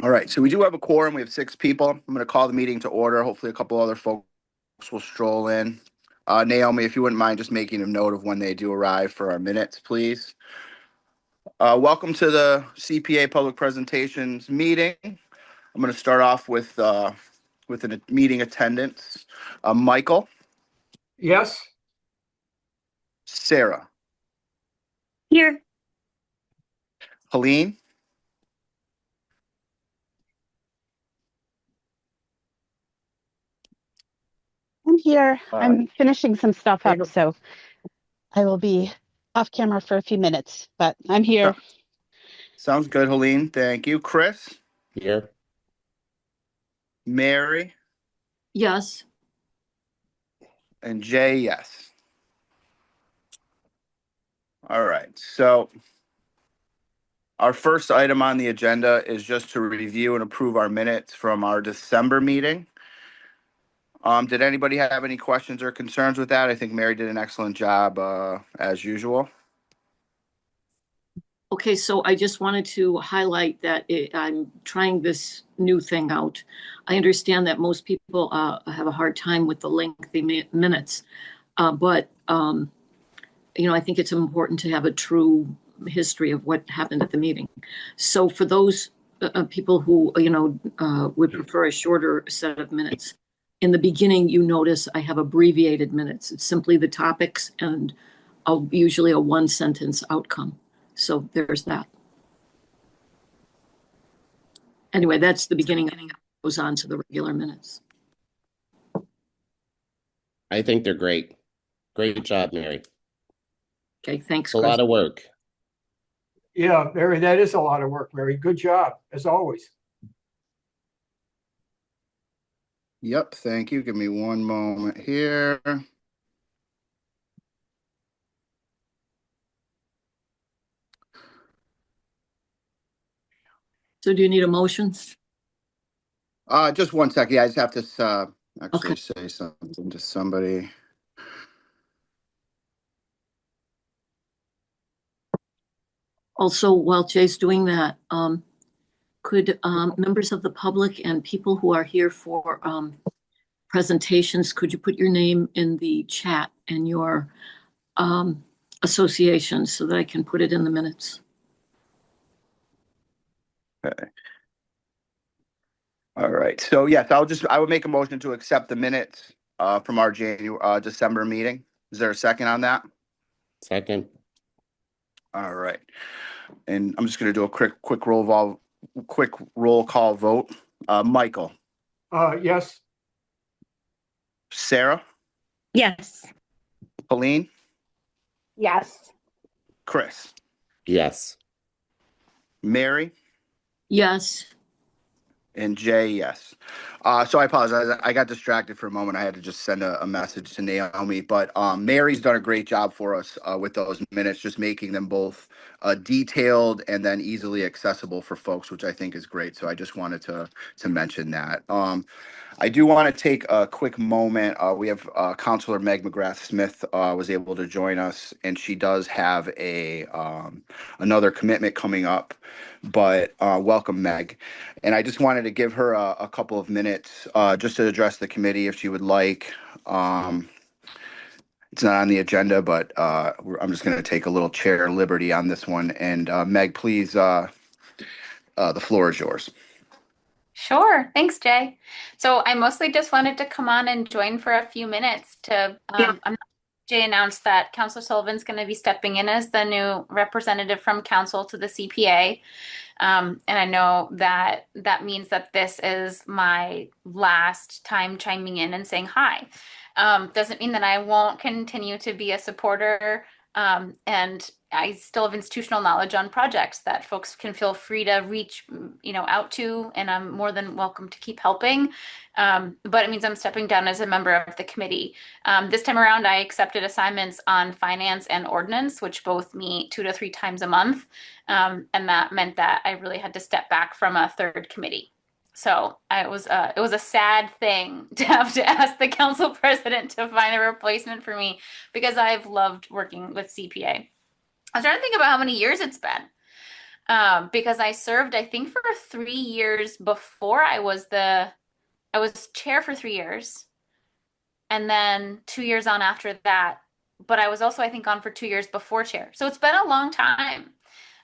All right, so we do have a quorum. We have 6 people. I'm going to call the meeting to order. Hopefully a couple other folks will stroll in. Naomi, if you wouldn't mind just making a note of when they do arrive for our minutes, please. Welcome to the CPA Public Presentations meeting. I'm going to start off with a meeting attendance. Michael, Yes. Sarah, Here. Helene, I'm here. I'm finishing some stuff up, so I will be off camera for a few minutes, but I'm here. Sounds good, Helene. Thank you. Chris, Here. Mary, Yes. and Jay, yes. All right, so our first item on the agenda is just to review and approve our minutes from our December meeting. Did anybody have any questions or concerns with that? I think Mary did an excellent job, as usual. Okay, so I just wanted to highlight that I'm trying this new thing out. I understand that most people have a hard time with the lengthy minutes, but I think it's important to have a true history of what happened at the meeting. So for those people who would prefer a shorter set of minutes, in the beginning you notice I have abbreviated minutes. It's simply the topics and usually a 1-sentence outcome. So there's that. Anyway, that's the beginning. It goes on to the regular minutes. I think they're great. Great job, Mary. Okay, thanks. It's a lot of work. Yeah, Mary, that is a lot of work, Mary. Good job, as always. Yep, thank you. Give me one moment here. So do you need a motion? Just one second. Yeah, I just have to actually say something to somebody. Also, while Jay's doing that, could members of the public and people who are here for presentations, could you put your name in the chat and your association so that I can put it in the minutes? Okay. All right. So yes, I would make a motion to accept the minutes from our December meeting. Is there a second on that? Second. All right. And I'm just going to do a quick roll call vote. Michael. Yes. Sarah. Yes. Helene. Yes. Chris. Yes. Mary. Yes. And Jay, yes. So I apologize. I got distracted for a moment. I had to just send a message to Naomi. But Mary's done a great job for us with those minutes, just making them both detailed and then easily accessible for folks, which I think is great. So I just wanted to mention that. I do want to take a quick moment. We have Counselor Meg McGrath-Smith was able to join us, and she does have another commitment coming up. But welcome, Meg. And I just wanted to give her a couple of minutes just to address the committee if she would like. It's not on the agenda, but I'm just going to take a little chair liberty on this one. And Meg, please, the floor is yours. Sure. Thanks, Jay. So I mostly just wanted to come on and join for a few minutes to, Jay announced that Councilor Sullivan's going to be stepping in as the new representative from council to the CPA. And I know that that means that this is my last time chiming in and saying hi. Doesn't mean that I won't continue to be a supporter. And I still have institutional knowledge on projects that folks can feel free to reach, out to, and I'm more than welcome to keep helping. But it means I'm stepping down as a member of the committee. This time around, I accepted assignments on finance and ordinance, which both meet 2 to 3 times a month. And that meant that I really had to step back from a third committee. So it was a sad thing to have to ask the council president to find a replacement for me because I've loved working with CPA. I was trying to think about how many years it's been. because I served, I think, for 3 years before I was chair for 3 years, and then 2 years on after that. But I was also, I think, on for 2 years before chair. So it's been a long time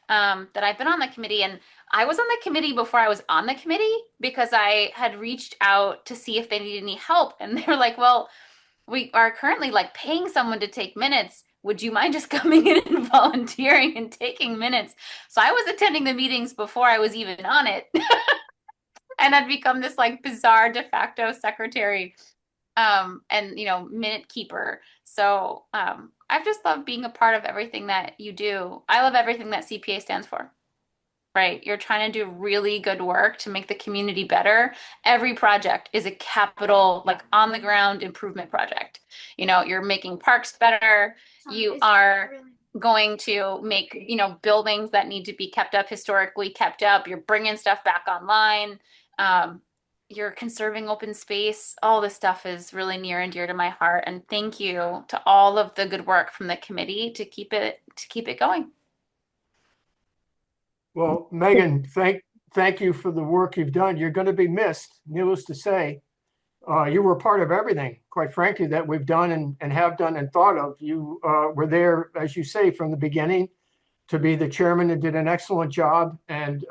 that I've been on the committee. And I was on the committee before I was on the committee because I had reached out to see if they needed any help. And they were like, well, we are currently like paying someone to take minutes. Would you mind just coming in and volunteering and taking minutes? So I was attending the meetings before I was even on it. And I'd become this like bizarre de facto secretary, and minute keeper. So I've just loved being a part of everything that you do. I love everything that CPA stands for. Right? You're trying to do really good work to make the community better. Every project is a capital, like on the ground improvement project. You're making parks better. You are going to make, buildings that need to be kept up, historically kept up. You're bringing stuff back online. You're conserving open space. All this stuff is really near and dear to my heart. And thank you to all of the good work from the committee to keep it going. Well, Megan, thank you for the work you've done. You're going to be missed, needless to say. You were part of everything, quite frankly, that we've done and have done and thought of. You were there, as you say, from the beginning to be the chairman and did an excellent job. And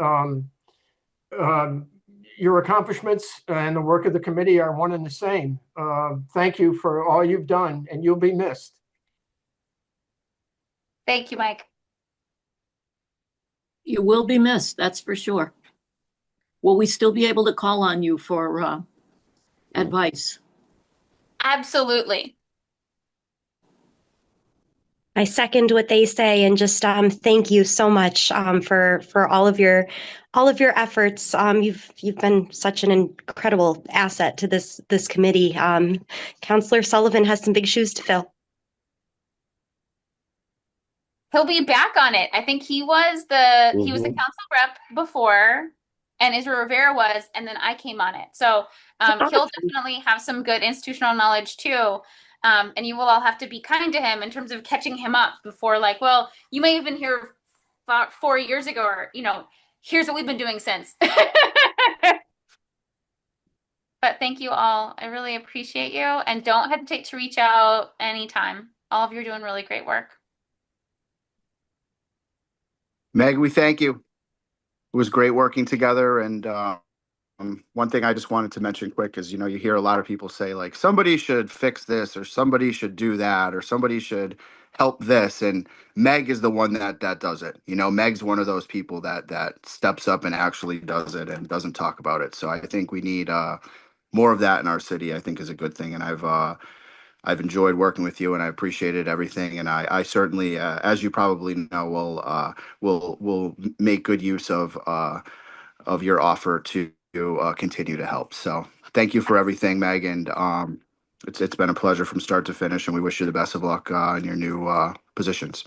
your accomplishments and the work of the committee are one and the same. Thank you for all you've done, and you'll be missed. Thank you, Mike. You will be missed, that's for sure. Will we still be able to call on you for advice? Absolutely. I second what they say, and just thank you so much for all of your efforts. You've been such an incredible asset to this committee. Councillor Sullivan has some big shoes to fill. He'll be back on it. I think he was the council rep before, and Israel Rivera was, and then I came on it. So he'll definitely have some good institutional knowledge too. And you will all have to be kind to him in terms of catching him up before, like, well, you may have been here 4 years ago, or here's what we've been doing since. But thank you all. I really appreciate you, and don't hesitate to reach out anytime. All of you are doing really great work. Meg, we thank you. It was great working together. And one thing I just wanted to mention quick is, you hear a lot of people say, like, somebody should fix this, or somebody should do that, or somebody should help this. And Meg is the one that does it. Meg's one of those people that steps up and actually does it and doesn't talk about it. So I think we need more of that in our city. I think is a good thing. And I've enjoyed working with you, and I appreciated everything. And I certainly, as you probably know, will make good use of your offer to continue to help. So thank you for everything, Meg. And it's been a pleasure from start to finish, and we wish you the best of luck in your new positions.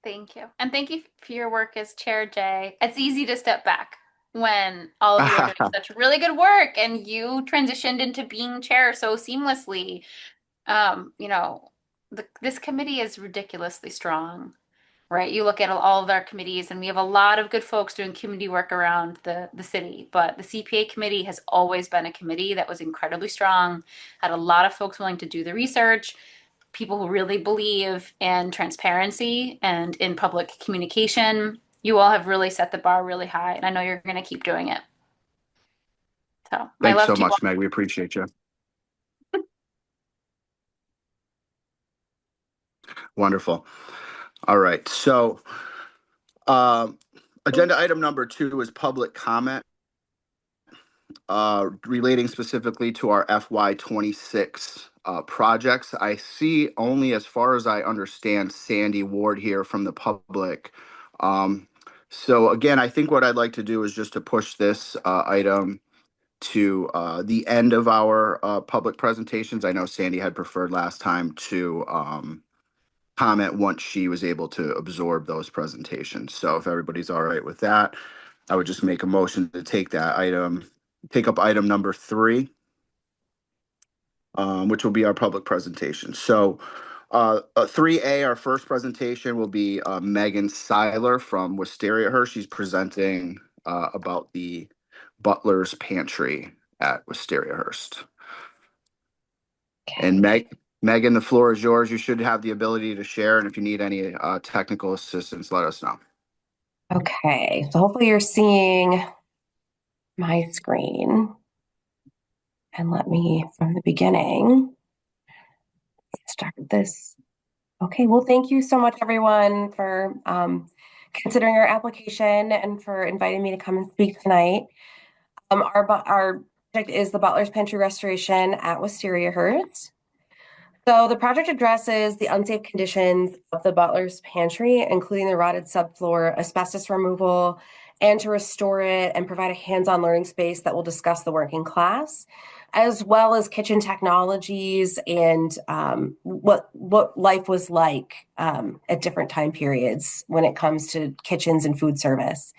Thank you. And thank you for your work as chair, Jay. It's easy to step back when all of you are doing such really good work, and you transitioned into being chair so seamlessly. This committee is ridiculously strong, right? You look at all of our committees, and we have a lot of good folks doing community work around the city, but the CPA committee has always been a committee that was incredibly strong, had a lot of folks willing to do the research, people who really believe in transparency and in public communication. You all have really set the bar really high, and I know you're going to keep doing it. So thanks so much, Meg. We appreciate you. Wonderful. All right. So agenda item number 2 is public comment relating specifically to our FY26 projects. I see only, as far as I understand, Sandy Ward here from the public. So again, I think what I'd like to do is just to push this item to the end of our public presentations. I know Sandy had preferred last time to comment once she was able to absorb those presentations. So if everybody's all right with that, I would just make a motion to take up item number 3, which will be our public presentation. So 3A, our first presentation will be Megan Seiler from Wistariahurst. She's presenting about the Butlers Pantry at Wistariahurst. And Megan, the floor is yours. You should have the ability to share, and if you need any technical assistance, let us know. Okay, so hopefully you're seeing my screen. And let me, from the beginning, start this. Okay, well, thank you so much, everyone, for considering our application and for inviting me to come and speak tonight. Our project is the Butlers Pantry Restoration at Wistariahurst. So the project addresses the unsafe conditions of the Butlers Pantry, including the rotted subfloor, asbestos removal, and to restore it and provide a hands-on learning space that will discuss the working class, as well as kitchen technologies and what life was like at different time periods when it comes to kitchens and food service.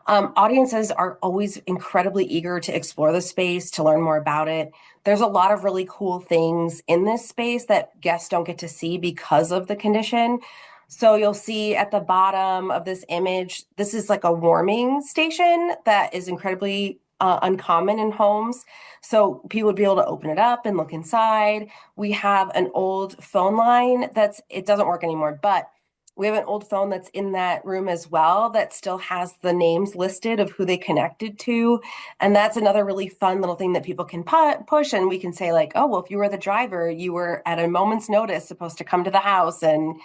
Audiences are always incredibly eager to explore the space, to learn more about it. There's a lot of really cool things in this space that guests don't get to see because of the condition. So you'll see at the bottom of this image, this is like a warming station that is incredibly uncommon in homes. So people would be able to open it up and look inside. We have an old phone line it doesn't work anymore, but we have an old phone that's in that room as well that still has the names listed of who they connected to. And that's another really fun little thing that people can push. And we can say like, oh, well, if you were the driver, you were at a moment's notice supposed to come to the house. And,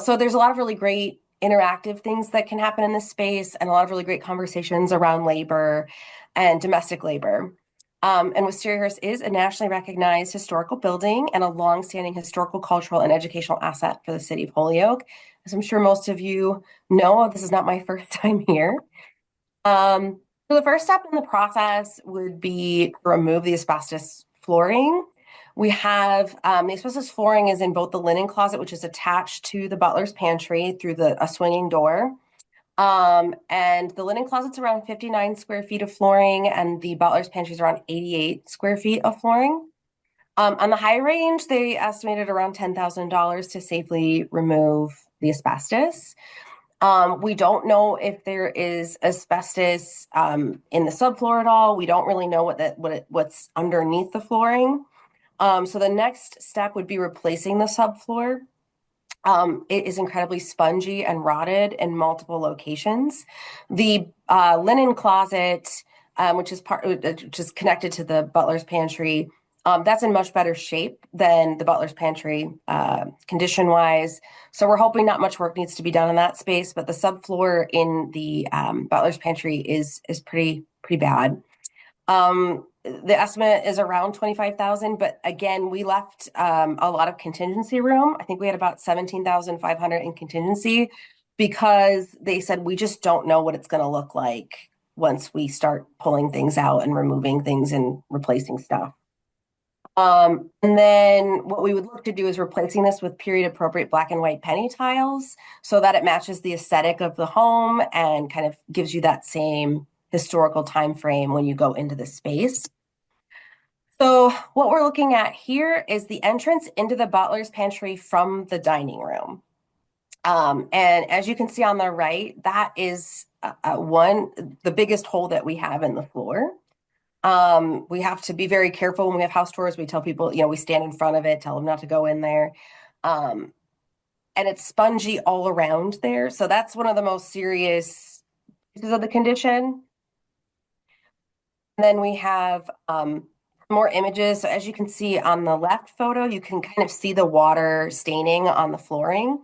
so there's a lot of really great interactive things that can happen in this space and a lot of really great conversations around labor and domestic labor. And Wistariahurst is a nationally recognized historical building and a longstanding historical, cultural, and educational asset for the city of Holyoke. As I'm sure most of you know, this is not my first time here. So the first step in the process would be to remove the asbestos flooring. We have the asbestos flooring is in both the linen closet, which is attached to the butler's pantry through a swinging door. And the linen closet's around 59 square feet of flooring, and the butler's pantry is around 88 square feet of flooring. On the high range, they estimated around $10,000 to safely remove the asbestos. We don't know if there is asbestos in the subfloor at all. We don't really know what's underneath the flooring. So the next step would be replacing the subfloor. It is incredibly spongy and rotted in multiple locations. The linen closet, which is connected to the butler's pantry, that's in much better shape than the butler's pantry condition-wise. So we're hoping not much work needs to be done in that space, but the subfloor in the butler's pantry is pretty bad. The estimate is around $25,000, but again, we left a lot of contingency room. I think we had about $17,500 in contingency because they said we just don't know what it's going to look like once we start pulling things out and removing things and replacing stuff. And then what we would look to do is replacing this with period appropriate black and white penny tiles so that it matches the aesthetic of the home and kind of gives you that same historical time frame when you go into the space. So what we're looking at here is the entrance into the butler's pantry from the dining room. And as you can see on the right, that is the biggest hole that we have in the floor. We have to be very careful when we have house tours. We tell people, we stand in front of it, tell them not to go in there. And it's spongy all around there. So that's one of the most serious pieces of the condition. And then we have more images. So as you can see on the left photo, you can kind of see the water staining on the flooring.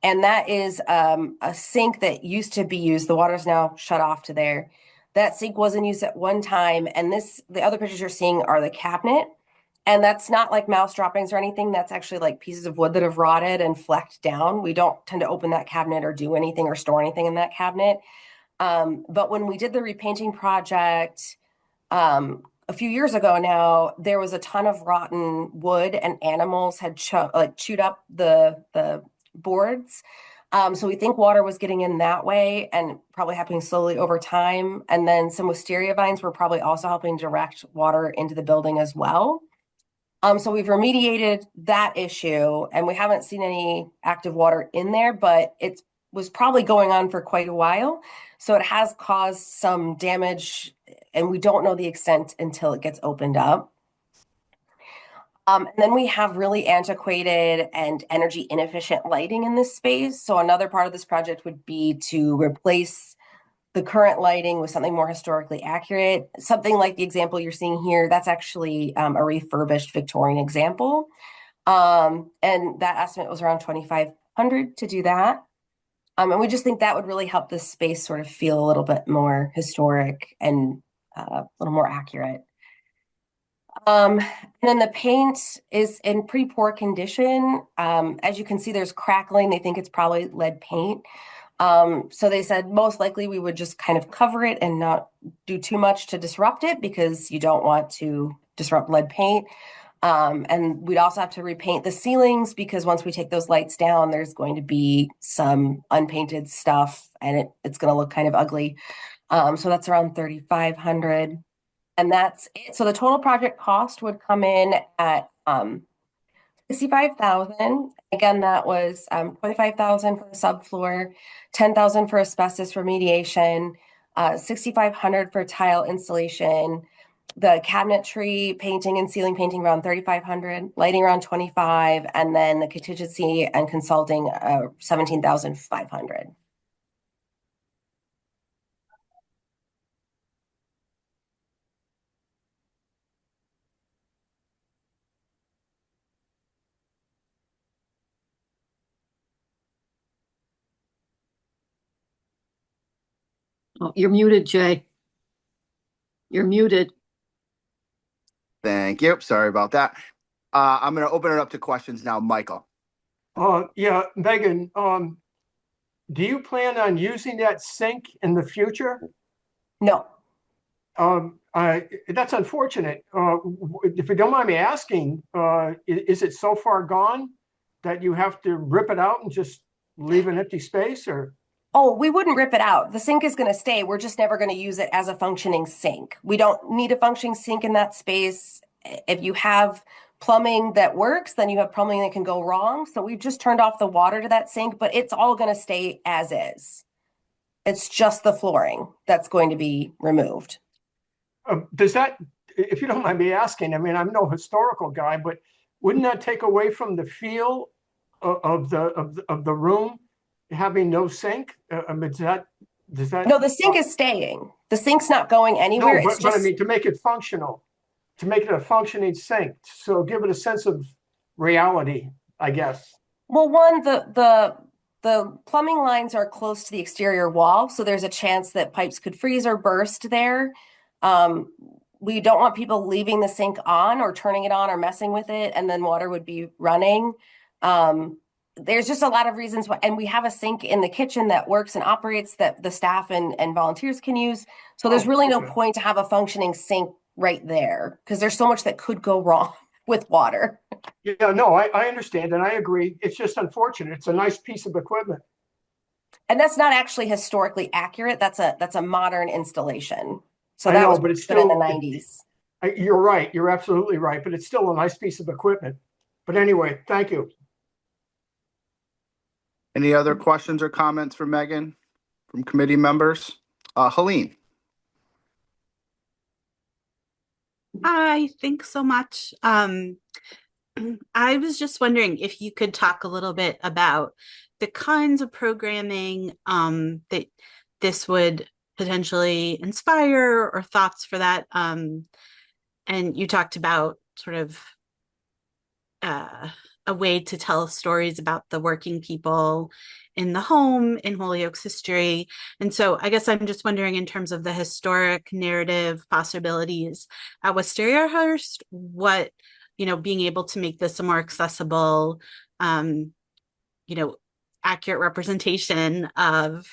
And that is a sink that used to be used. The water's now shut off to there. That sink wasn't used at one time. And the other pictures you're seeing are the cabinet. And that's not like mouse droppings or anything. That's actually like pieces of wood that have rotted and flecked down. We don't tend to open that cabinet or do anything or store anything in that cabinet. But when we did the repainting project a few years ago now, there was a ton of rotten wood and animals had chewed up the boards. So we think water was getting in that way and probably happening slowly over time. And then some wisteria vines were probably also helping direct water into the building as well. So we've remediated that issue, and we haven't seen any active water in there, but it was probably going on for quite a while. So it has caused some damage, and we don't know the extent until it gets opened up. And then we have really antiquated and energy inefficient lighting in this space. So another part of this project would be to replace the current lighting with something more historically accurate. Something like the example you're seeing here, that's actually a refurbished Victorian example. And that estimate was around $2,500 to do that. And we just think that would really help this space sort of feel a little bit more historic and a little more accurate. And then the paint is in pretty poor condition. As you can see, there's crackling. They think it's probably lead paint. So they said most likely we would just kind of cover it and not do too much to disrupt it, because you don't want to disrupt lead paint. And we'd also have to repaint the ceilings, because once we take those lights down, there's going to be some unpainted stuff, and it's going to look kind of ugly. So that's around $3,500. And that's it. So the total project cost would come in at $65,000. Again, that was $25,000 for the subfloor, $10,000 for asbestos remediation, $6,500 for tile installation, the cabinetry painting and ceiling painting around $3,500, lighting around $25,000, and then the contingency and consulting $17,500. Oh, you're muted, Jay. You're muted. Thank you. Sorry about that. I'm going to open it up to questions now. Michael. Yeah, Megan, do you plan on using that sink in the future? No. That's unfortunate. If you don't mind me asking, is it so far gone that you have to rip it out and just leave an empty space, or? Oh, we wouldn't rip it out. The sink is going to stay. We're just never going to use it as a functioning sink. We don't need a functioning sink in that space. If you have plumbing that works, then you have plumbing that can go wrong. So we've just turned off the water to that sink, but it's all going to stay as is. It's just the flooring that's going to be removed. Does that, if you don't mind me asking, I mean, I'm no historical guy, but wouldn't that take away from the feel of the room, having no sink? I mean, does that? No, the sink is staying. The sink's not going anywhere. No, but I mean, to make it functional, to make it a functioning sink, so give it a sense of reality, I guess. Well, one, the plumbing lines are close to the exterior wall, so there's a chance that pipes could freeze or burst there. We don't want people leaving the sink on or turning it on or messing with it, and then water would be running. There's just a lot of reasons why, and we have a sink in the kitchen that works and operates that the staff and volunteers can use. So there's really no point to have a functioning sink right there, because there's so much that could go wrong with water. Yeah, no, I understand and I agree. It's just unfortunate. It's a nice piece of equipment. And that's not actually historically accurate. That's a modern installation. So I that know, was but it's put in still the 90s. You're right. You're absolutely right. But it's still a nice piece of equipment. But anyway, thank you. Any other questions or comments for Megan from committee members? Helene. Hi, thanks so much. I was just wondering if you could talk a little bit about the kinds of programming that this would potentially inspire, or thoughts for that. And you talked about sort of a way to tell stories about the working people in the home in Holyoke's history. And so I guess I'm just wondering, in terms of the historic narrative possibilities at Wistariahurst, what, being able to make this a more accessible, accurate representation of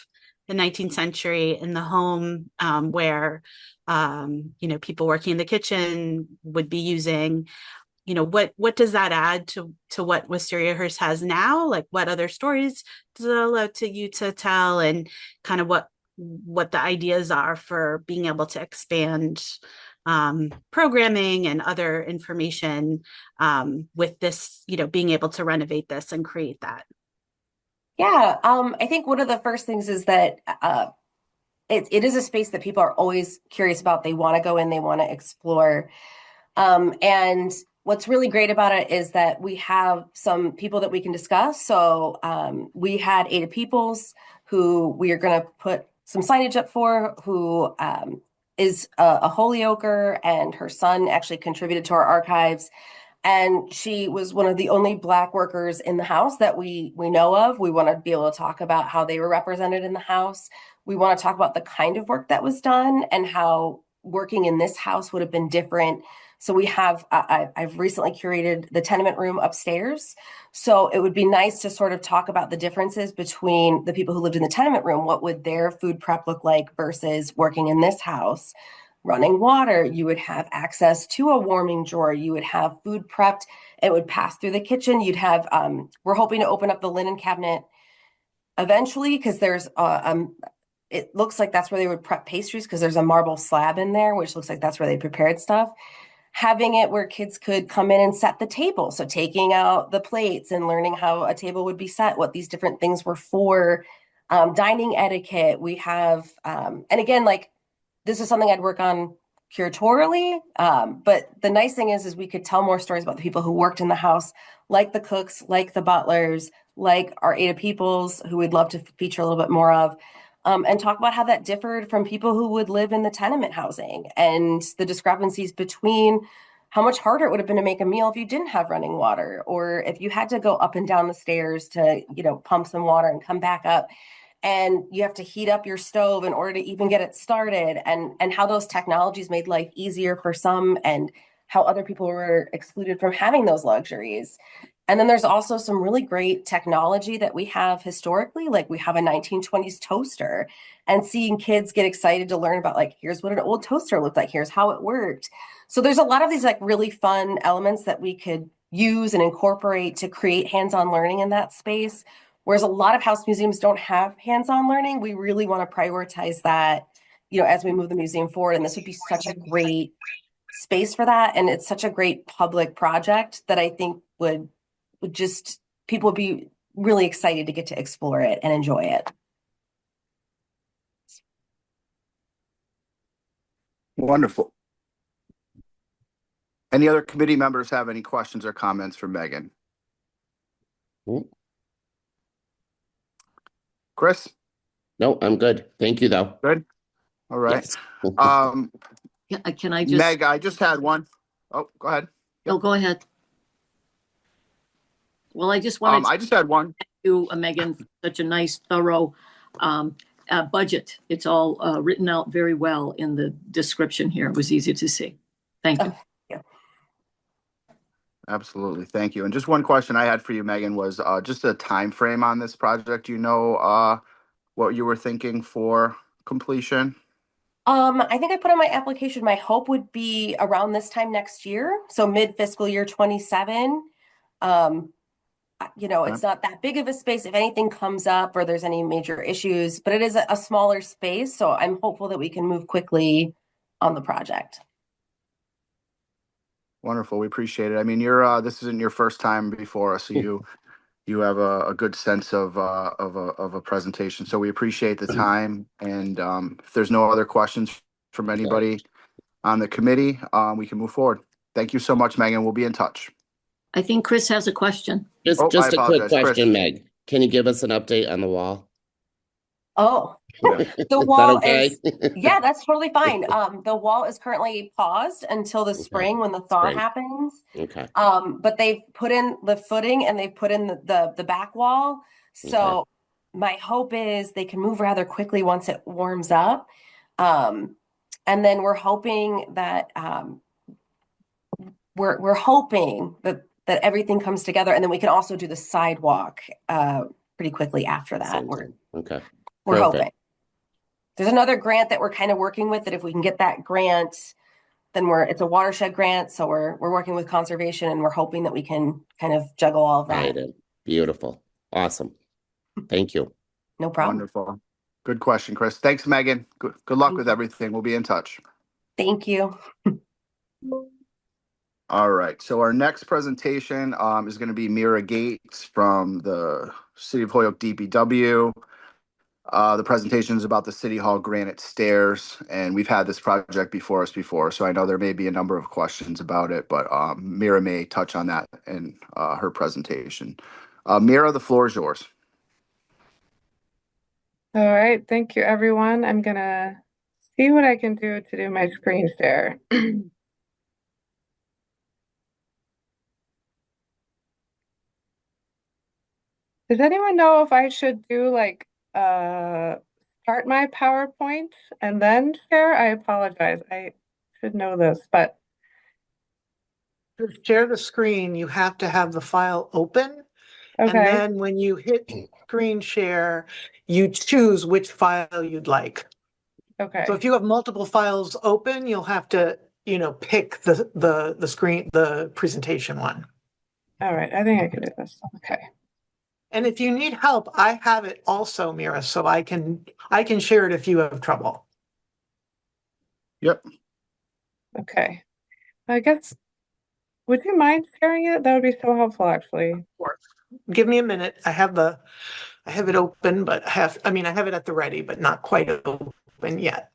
the 19th century in the home, where, people working in the kitchen would be using. What does that add to what Wistariahurst has now? Like, what other stories does it allow you to tell, and kind of what the ideas are for being able to expand programming and other information with this, being able to renovate this and create that? Yeah, I think one of the first things is that it is a space that people are always curious about. They want to go in, they want to explore. And what's really great about it is that we have some people that we can discuss. So we had Ada Peoples, who we are going to put some signage up for, who is a Holyoker, and her son actually contributed to our archives. And she was one of the only Black workers in the house that we know of. We want to be able to talk about how they were represented in the house. We want to talk about the kind of work that was done and how working in this house would have been different. So we have, I've recently curated the tenement room upstairs. So it would be nice to sort of talk about the differences between the people who lived in the tenement room. What would their food prep look like versus working in this house? Running water, you would have access to a warming drawer, you would have food prepped, it would pass through the kitchen. You'd have, we're hoping to open up the linen cabinet eventually, because there's, it looks like that's where they would prep pastries, because there's a marble slab in there, which looks like that's where they prepared stuff. Having it where kids could come in and set the table. So taking out the plates and learning how a table would be set, what these different things were for, dining etiquette. We have, and again, like, this is something I'd work on curatorially, but the nice thing is we could tell more stories about the people who worked in the house, like the cooks, like the butlers, like our Ada Peoples, who we'd love to feature a little bit more of, and talk about how that differed from people who would live in the tenement housing, and the discrepancies between how much harder it would have been to make a meal if you didn't have running water, or if you had to go up and down the stairs to, pump some water and come back up. And you have to heat up your stove in order to even get it started, and how those technologies made life easier for some and how other people were excluded from having those luxuries. And then there's also some really great technology that we have historically, like we have a 1920s toaster, and seeing kids get excited to learn about, like, here's what an old toaster looked like, here's how it worked. So there's a lot of these like really fun elements that we could use and incorporate to create hands-on learning in that space. Whereas a lot of house museums don't have hands-on learning, we really want to prioritize that, as we move the museum forward. And this would be such a great space for that. And it's such a great public project that I think would just, people would be really excited to get to explore it and enjoy it. Wonderful. Any other committee members have any questions or comments for Megan? Chris? No, I'm good. Thank you, though. Good. All right. Yes. Can I just? Meg, I just had one. Oh, go ahead. Oh, go ahead. Well, I just wanted I just had one. Thank you, Megan, for such a nice, thorough budget. It's all written out very well in the description here. It was easy to see. Thank you. Yeah. Absolutely. Thank you. And just one question I had for you, Megan, was just a time frame on this project. Do you know what you were thinking for completion? I think I put on my application, my hope would be around this time next year. So mid-fiscal year 27. It's not that big of a space if anything comes up or there's any major issues, but it is a smaller space. So I'm hopeful that we can move quickly on the project. Wonderful. We appreciate it. I mean, this isn't your first time before us, so you have a good sense of a presentation. So we appreciate the time. And if there's no other questions from anybody on the committee, we can move forward. Thank you so much, Megan. We'll be in touch. I think Chris has a question. Just a quick question, Chris. Meg. Can you give us an update on the wall? Oh, the wall is, yeah, that's totally fine. The wall is currently paused until the spring when the thaw happens. Okay. But they've put in the footing and they've put in the back wall. So my hope is they can move rather quickly once it warms up. And then we're hoping that we're hoping that everything comes together, and then we can also do the sidewalk pretty quickly after that. We're hoping. There's another grant that we're kind of working with, that if we can get that grant, then it's a watershed grant. So we're working with conservation, and we're hoping that we can kind of juggle all of that. Right. Beautiful. Awesome. Thank you. No problem. Wonderful. Good question, Chris. Thanks, Megan. Good luck with everything. We'll be in touch. Thank you. All right, so our next presentation is going to be Mira Gates from the City of Holyoke DPW. The presentation is about the City Hall Granite Stairs, and we've had this project before us before, so I know there may be a number of questions about it, but Mira may touch on that in her presentation. Mira, the floor is yours. All right, thank you, everyone. I'm gonna see what I can do to do my screen share. Does anyone know if I should do like start my PowerPoint and then share? I apologize. I should know this, but To share the screen, you have to have the file open. And okay. then when you hit screen share, you choose which file you'd like. Okay. So if you have multiple files open, you'll have to, pick the screen, the presentation one. All right, I think I can do this. Okay. And if you need help, I have it also, Mira, so I can share it if you have trouble. Yep. Okay. I guess, would you mind sharing it? That would be so helpful, actually. Of course. Give me a minute. I have it open, but I have it at the ready, but not quite open yet.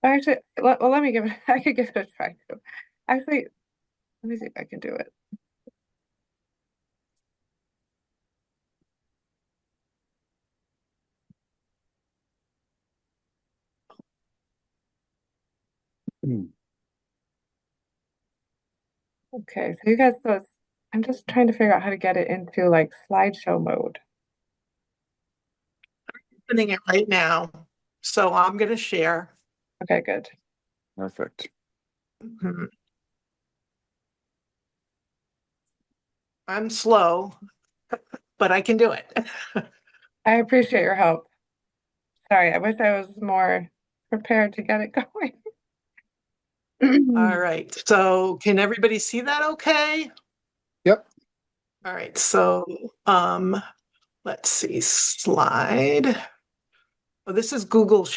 Actually, let me give it, I could give it a try too. Actually, let me see if I can do it. Okay, so you guys, I'm just trying to figure out how to get it into like slideshow mode. Opening it right now. So I'm going to share. Okay, good. Perfect. I'm slow, but I can do it. I appreciate your help. Sorry, I wish I was more prepared to get it going. All right. So can everybody see that okay? Yep. All right. So let's see. Slide. Oh, this is Google,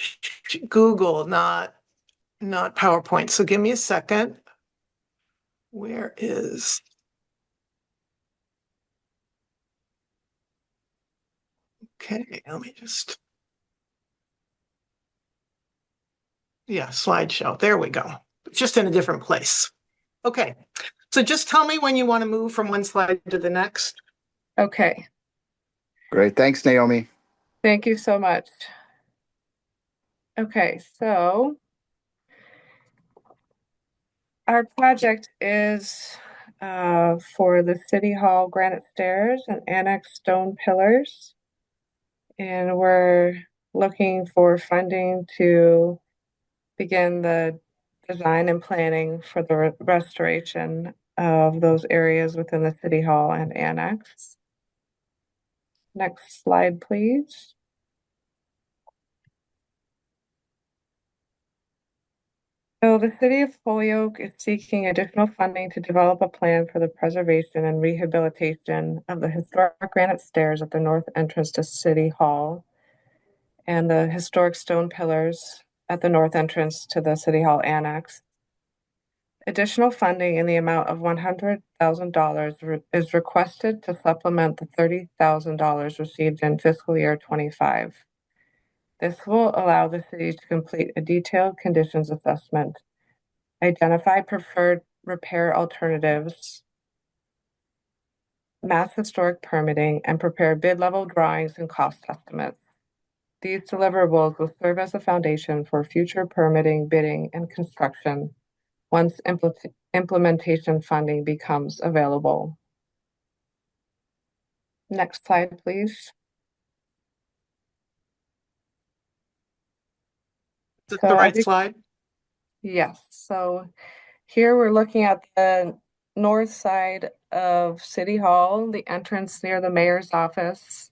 not PowerPoint. So give me a second. Where is? Okay, let me just. Yeah, slideshow. There we go. Just in a different place. Okay. So just tell me when you want to move from one slide to the next. Okay. Great. Thanks, Naomi. Thank you so much. Okay, so our project is for the City Hall granite stairs and annex stone pillars. And we're looking for funding to begin the design and planning for the restoration of those areas within the City Hall and annex. Next slide, please. So the City of Holyoke is seeking additional funding to develop a plan for the preservation and rehabilitation of the historic granite stairs at the north entrance to City Hall and the historic stone pillars at the north entrance to the City Hall Annex. Additional funding in the amount of $100,000 is requested to supplement the $30,000 received in fiscal year 25. This will allow the city to complete a detailed conditions assessment, identify preferred repair alternatives, mass historic permitting, and prepare bid level drawings and cost estimates. These deliverables will serve as a foundation for future permitting, bidding, and construction once implementation funding becomes available. Next slide, please. Is this the right slide? Yes. So here we're looking at the north side of City Hall, the entrance near the mayor's office.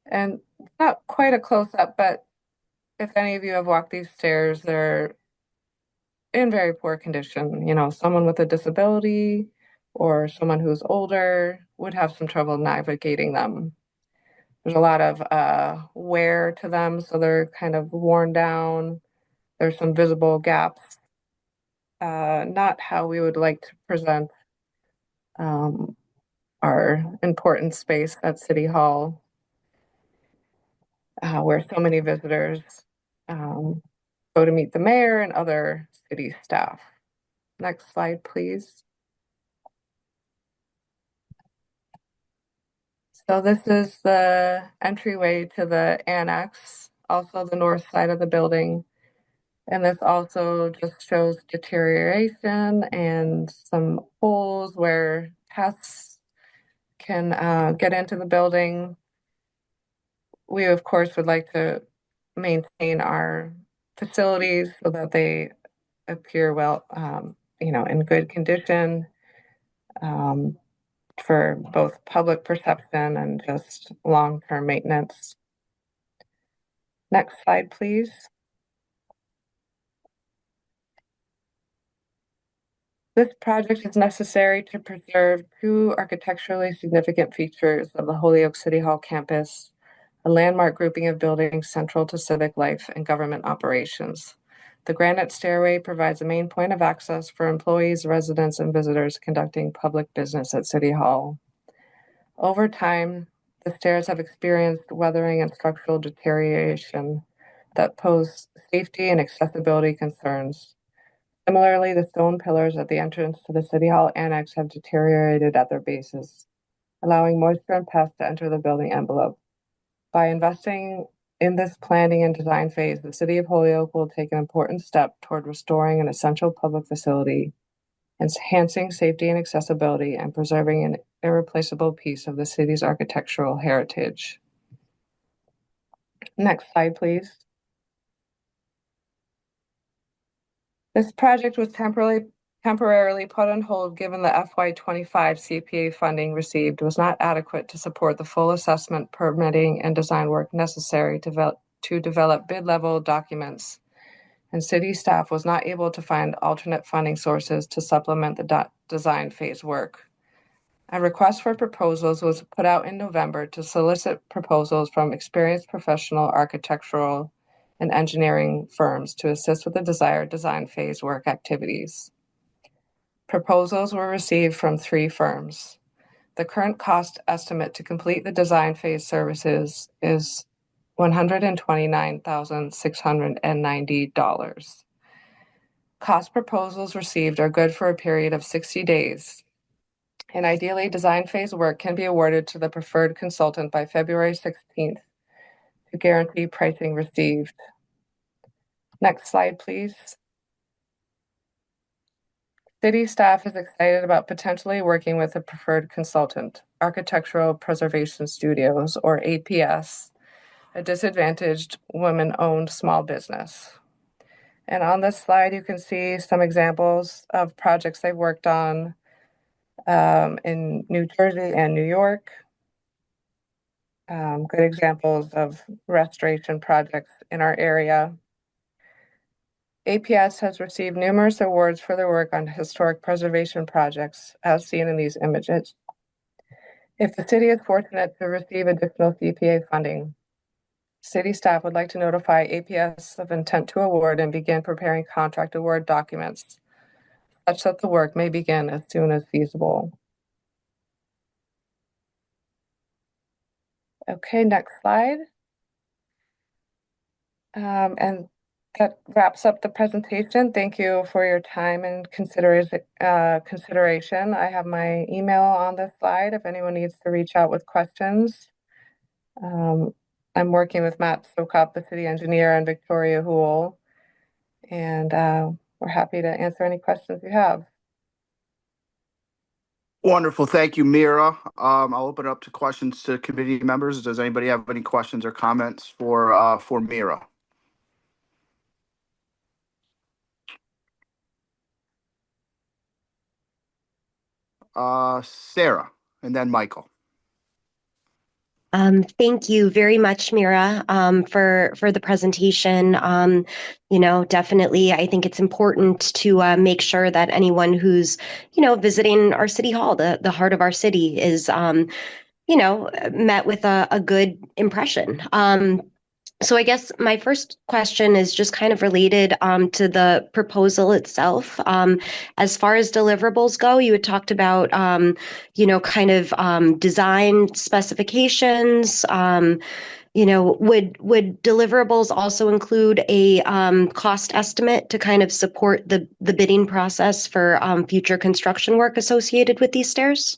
And it's not quite a close-up, but if any of you have walked these stairs, they're in very poor condition. You know, someone with a disability or someone who's older would have some trouble navigating them. There's a lot of wear to them, so they're kind of worn down. There's some visible gaps, not how we would like to present our important space at City Hall, where so many visitors go to meet the mayor and other city staff. Next slide, please. So this is the entryway to the annex, also the north side of the building. And this also just shows deterioration and some holes where pests can get into the building. We, of course, would like to maintain our facilities so that they appear well, in good condition for both public perception and just long-term maintenance. Next slide, please. This project is necessary to preserve two architecturally significant features of the Holyoke City Hall campus, a landmark grouping of buildings central to civic life and government operations. The granite stairway provides a main point of access for employees, residents, and visitors conducting public business at City Hall. Over time, the stairs have experienced weathering and structural deterioration that pose safety and accessibility concerns. Similarly, the stone pillars at the entrance to the City Hall annex have deteriorated at their bases, allowing moisture and pests to enter the building envelope. By investing in this planning and design phase, the City of Holyoke will take an important step toward restoring an essential public facility, enhancing safety and accessibility, and preserving an irreplaceable piece of the city's architectural heritage. Next slide, please. This project was temporarily put on hold given the FY25 CPA funding received was not adequate to support the full assessment, permitting, and design work necessary to develop bid-level documents, and city staff was not able to find alternate funding sources to supplement the design phase work. A request for proposals was put out in November to solicit proposals from experienced professional architectural and engineering firms to assist with the desired design phase work activities. Proposals were received from 3 firms. The current cost estimate to complete the design phase services is $129,690. Cost proposals received are good for a period of 60 days. And ideally, design phase work can be awarded to the preferred consultant by February 16th to guarantee pricing received. Next slide, please. City staff is excited about potentially working with a preferred consultant, Architectural Preservation Studios, or APS, a disadvantaged women-owned small business. And on this slide, you can see some examples of projects they've worked on in New Jersey and New York. Good examples of restoration projects in our area. APS has received numerous awards for their work on historic preservation projects, as seen in these images. If the city is fortunate to receive additional CPA funding, city staff would like to notify APS of intent to award and begin preparing contract award documents, such that the work may begin as soon as feasible. Okay, next slide. And that wraps up the presentation. Thank you for your time and consideration. I have my email on this slide if anyone needs to reach out with questions. I'm working with Matt Sokop, the city engineer, and Victoria Houle, and we're happy to answer any questions you have. Wonderful. Thank you, Mira. I'll open it up to questions to committee members. Does anybody have any questions or comments for Mira? Sarah, and then Michael. Thank you very much, Mira, for the presentation. Definitely, I think it's important to make sure that anyone who's, visiting our city hall, the heart of our city, is, met with a good impression. So I guess my first question is just kind of related to the proposal itself. As far as deliverables go, you had talked about, kind of design specifications. Would deliverables also include a cost estimate to kind of support the bidding process for future construction work associated with these stairs?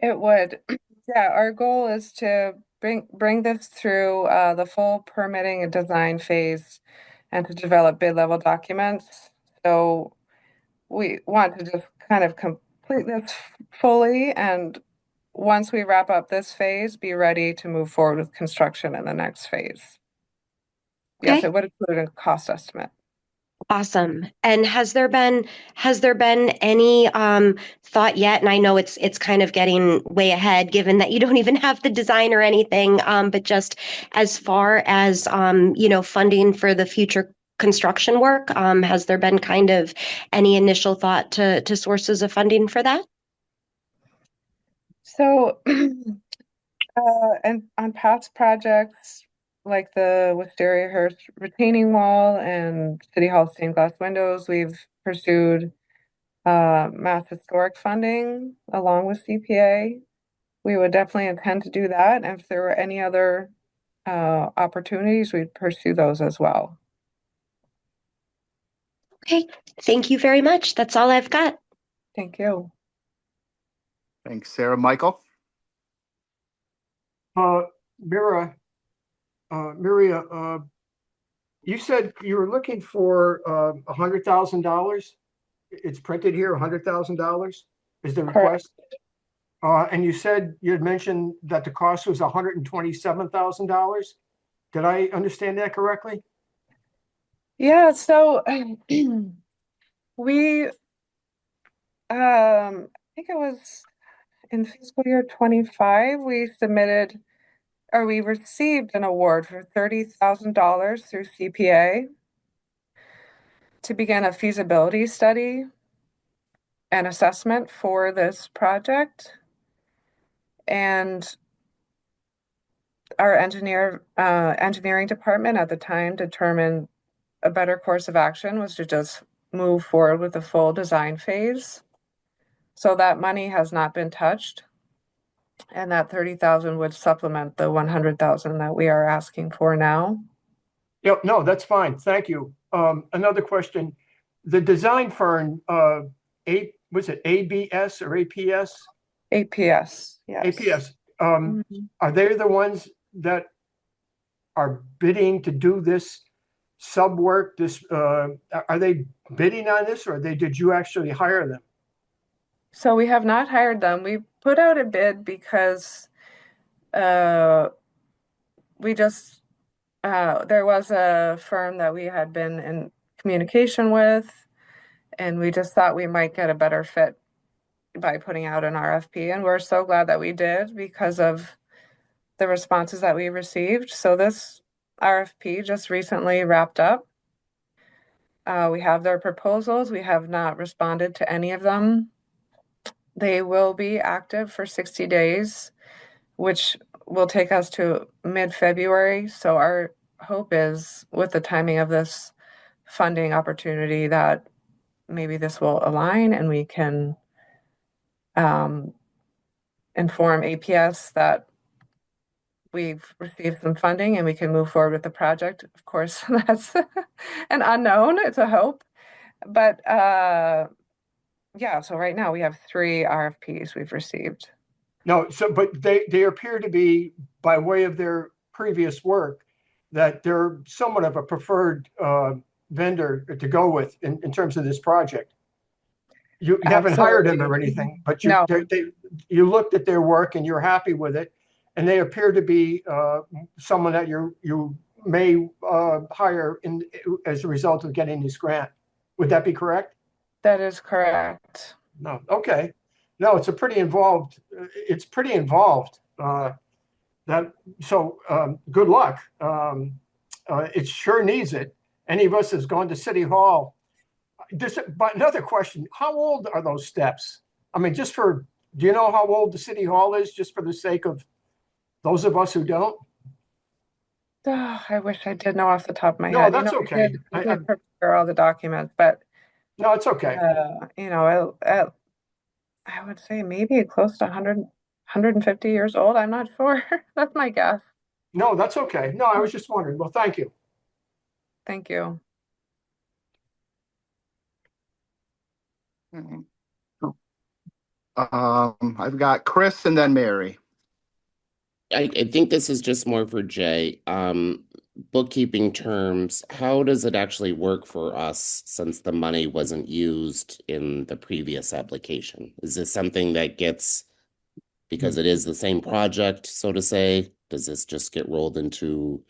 It would. Yeah, our goal is to bring this through the full permitting and design phase and to develop bid level documents. So we want to just kind of complete this fully, and once we wrap up this phase, be ready to move forward with construction in the next phase. Yes, Okay. it would include a cost estimate. Awesome. And has there been any thought yet? And I know it's kind of getting way ahead, given that you don't even have the design or anything. But just as far as funding for the future construction work, has there been kind of any initial thought to sources of funding for that? So, and on past projects like the Wistariahurst retaining wall and City Hall stained glass windows, we've pursued mass historic funding along with CPA. We would definitely intend to do that. And if there were any other opportunities, we'd pursue those as well. Okay, thank you very much. That's all I've got. Thank you. Thanks, Sarah. Michael? Miria, you said you were looking for $100,000. It's printed here, $100,000 is the request. And you said you had mentioned that the cost was $127,000. Did I understand that correctly? Yeah, so we I think it was in fiscal year 25, we received an award for $30,000 through CPA to begin a feasibility study and assessment for this project. And our engineering department at the time determined a better course of action was to just move forward with the full design phase. So that money has not been touched, and that 30,000 would supplement the 100,000 that we are asking for now. Yep, no, that's fine. Thank you. Another question. The design firm, was it ABS or APS? APS, yes. APS. Are they the ones that are bidding to do this sub work? Are they bidding on this, or did you actually hire them? So we have not hired them. We put out a bid because there was a firm that we had been in communication with, and we just thought we might get a better fit by putting out an RFP. And we're so glad that we did because of the responses that we received. So this RFP just recently wrapped up. We have their proposals. We have not responded to any of them. They will be active for 60 days, which will take us to mid-February. So our hope is, with the timing of this funding opportunity, that maybe this will align and we can inform APS that we've received some funding and we can move forward with the project. Of course, that's an unknown. It's a hope. But yeah, so right now we have 3 RFPs we've received. No, but they appear to be, by way of their previous work, that they're somewhat of a preferred vendor to go with in terms of this project. You haven't hired them or anything, but you looked at their work and you're happy with it, and they appear to be someone that you may hire as a result of getting this grant. Would that be correct? That is correct. No, okay. No, it's pretty involved. It's pretty involved. Good luck. It sure needs it. Any of us has gone to City Hall. But another question: how old are those steps? I mean, do you know how old the City Hall is? Just for the sake of those of us who don't. I wish I did know off the top of my No, head. that's okay. I did prepare all the documents, but No, it's okay. I would say maybe close to 150 years old. I'm not sure. That's my guess. No, that's okay. No, I was just wondering. Well, thank you. Thank you. I've got Chris and then Mary. I think this is just more for Jay. Bookkeeping terms, how does it actually work for us since the money wasn't used in the previous application? Is this something that gets, because it is the same project, so to say, does this just get rolled into,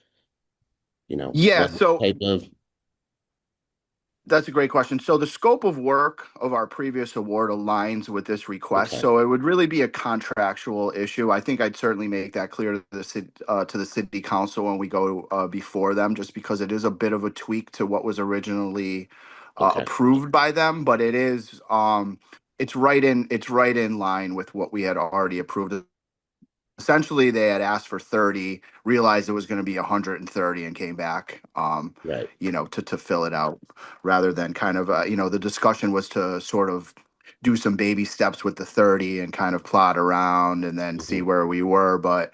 Yeah, what so type of? that's a great question. So the scope of work of our previous award aligns with this request. Okay. So it would really be a contractual issue. I think I'd certainly make that clear to the city council when we go before them, just because it is a bit of a tweak to what was originally Okay. approved by them. But it is it's right in line with what we had already approved. Essentially, they had asked for 30, realized it was going to be 130, and came back, Right. to fill it out, rather than kind of, the discussion was to sort of do some baby steps with the 30 and kind of plot around and then see where we were. But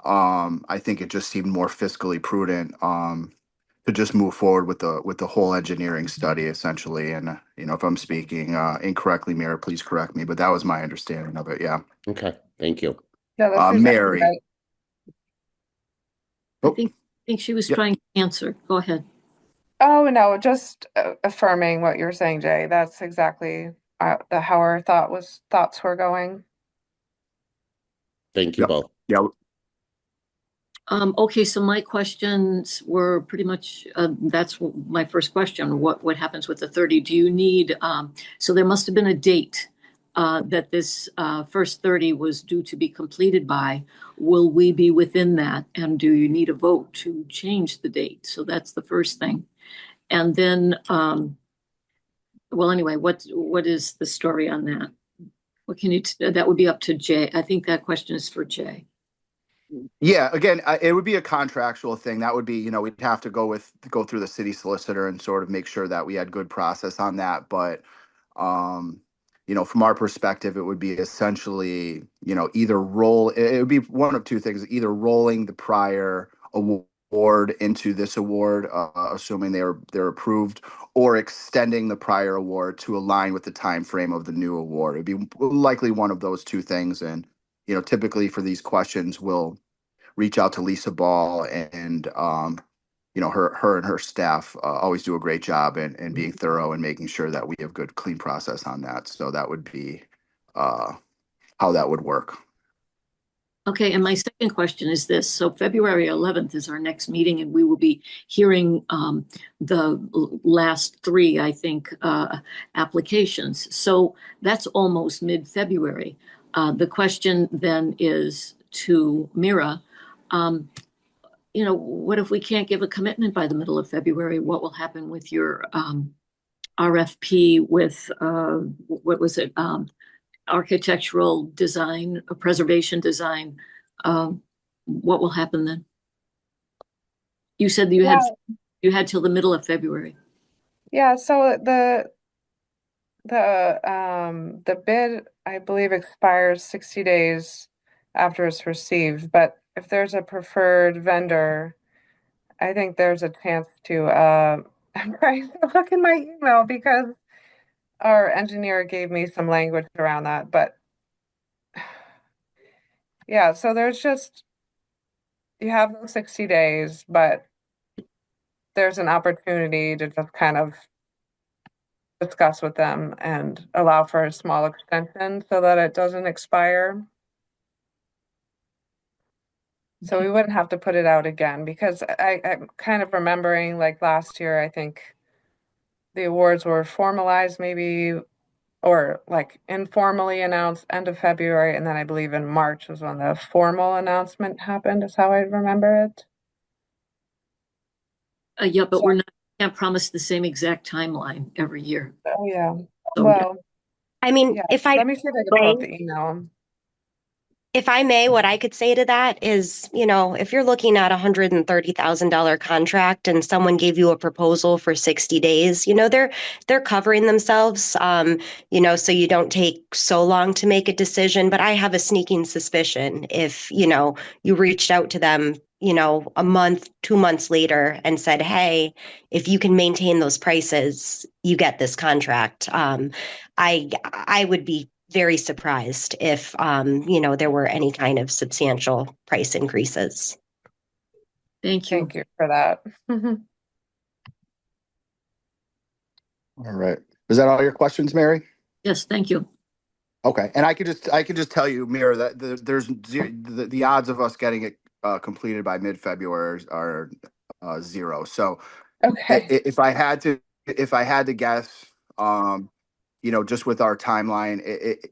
I think it just seemed more fiscally prudent to just move forward with the whole engineering study, essentially. And if I'm speaking incorrectly, Mayor, please correct me. But that was my understanding of it. Yeah. Okay. Thank you. Yeah, that's exactly Mary. right. I think she was Yep. trying to answer. Go ahead. Oh, no, just affirming what you're saying, Jay. That's exactly how our thoughts were going. Thank you Yep. both. Yeah. Okay, so my questions were pretty much, that's my first question. What happens with the 30? Do you need, so there must have been a date that this first 30 was due to be completed by. Will we be within that? And do you need a vote to change the date? So that's the first thing. And then, well, anyway, what is the story on that? What can you, that would be up to Jay. I think that question is for Jay. Yeah, again, it would be a contractual thing. That would be, we'd have to go through the city solicitor and sort of make sure that we had good process on that. But, from our perspective, it would be essentially, either it would be one of two things, either rolling the prior award into this award, assuming they're approved, or extending the prior award to align with the time frame of the new award. It'd be likely one of those two things. And, typically for these questions, we'll reach out to Lisa Ball and, her and her staff always do a great job in being thorough and making sure that we have good, clean process on that. So that would be how that would work. Okay, and my second question is this. So February 11th is our next meeting, and we will be hearing the last three, I think, applications. So that's almost mid-February. The question then is to Mira, what if we can't give a commitment by the middle of February? What will happen with your RFP with, what was it? Architectural design, preservation design. What will happen then? You said you had till the middle of February. Yeah, so the bid, I believe, expires 60 days after it's received, but if there's a preferred vendor, I think there's a chance to I'm trying to look in my email because our engineer gave me some language around that, but yeah, so there's you have those 60 days, but there's an opportunity to just kind of discuss with them and allow for a small extension so that it doesn't expire. So we wouldn't have to put it out again, because I'm kind of remembering, like last year, I think the awards were formalized maybe, or like informally announced end of February, and then I believe in March was when the formal announcement happened, is how I remember it. Yeah, but can't promise the same exact timeline every year. Oh yeah. So, Well, I mean, yeah. if I Let me see if I can pull up the email. If I may, what I could say to that is, if you're looking at a $130,000 contract and someone gave you a proposal for 60 days, they're covering themselves, so you don't take so long to make a decision. But I have a sneaking suspicion if, you reached out to them, a month, 2 months later and said, hey, if you can maintain those prices, you get this contract. I would be very surprised if, there were any kind of substantial price increases. Thank you. Thank you for that. All right. Is that all your questions, Mary? Yes, thank you. Okay. And I could just tell you, Mira, that the odds of us getting it completed by mid-February are 0. So Okay. if I had to guess, just with our timeline,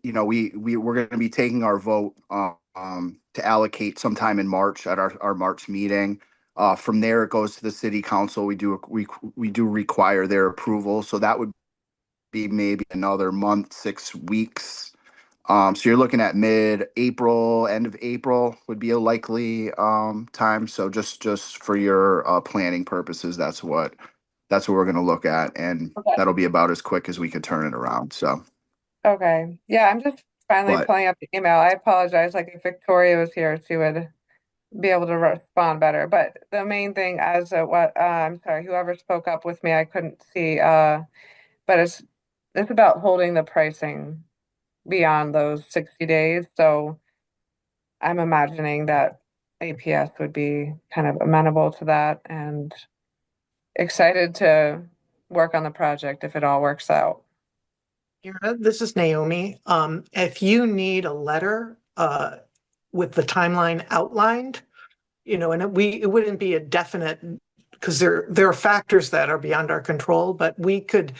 we're going to be taking our vote to allocate sometime in March at our March meeting. From there, it goes to the city council. We do require their approval, so that would be maybe another month, 6 weeks. So you're looking at mid-April, end of April would be a likely time. So just for your planning purposes, that's what we're going to look at, and Okay. that'll be about as quick as we could turn it around. So, Okay. Yeah, I'm just finally But- pulling up the email. I apologize. Like if Victoria was here, she would be able to respond better. But the main thing as I'm sorry, whoever spoke up with me, I couldn't see. But it's about holding the pricing beyond those 60 days. So I'm imagining that APS would be kind of amenable to that and excited to work on the project if it all works out. This is Naomi. If you need a letter with the timeline outlined, and it wouldn't be a definite, because there are factors that are beyond our control, but we could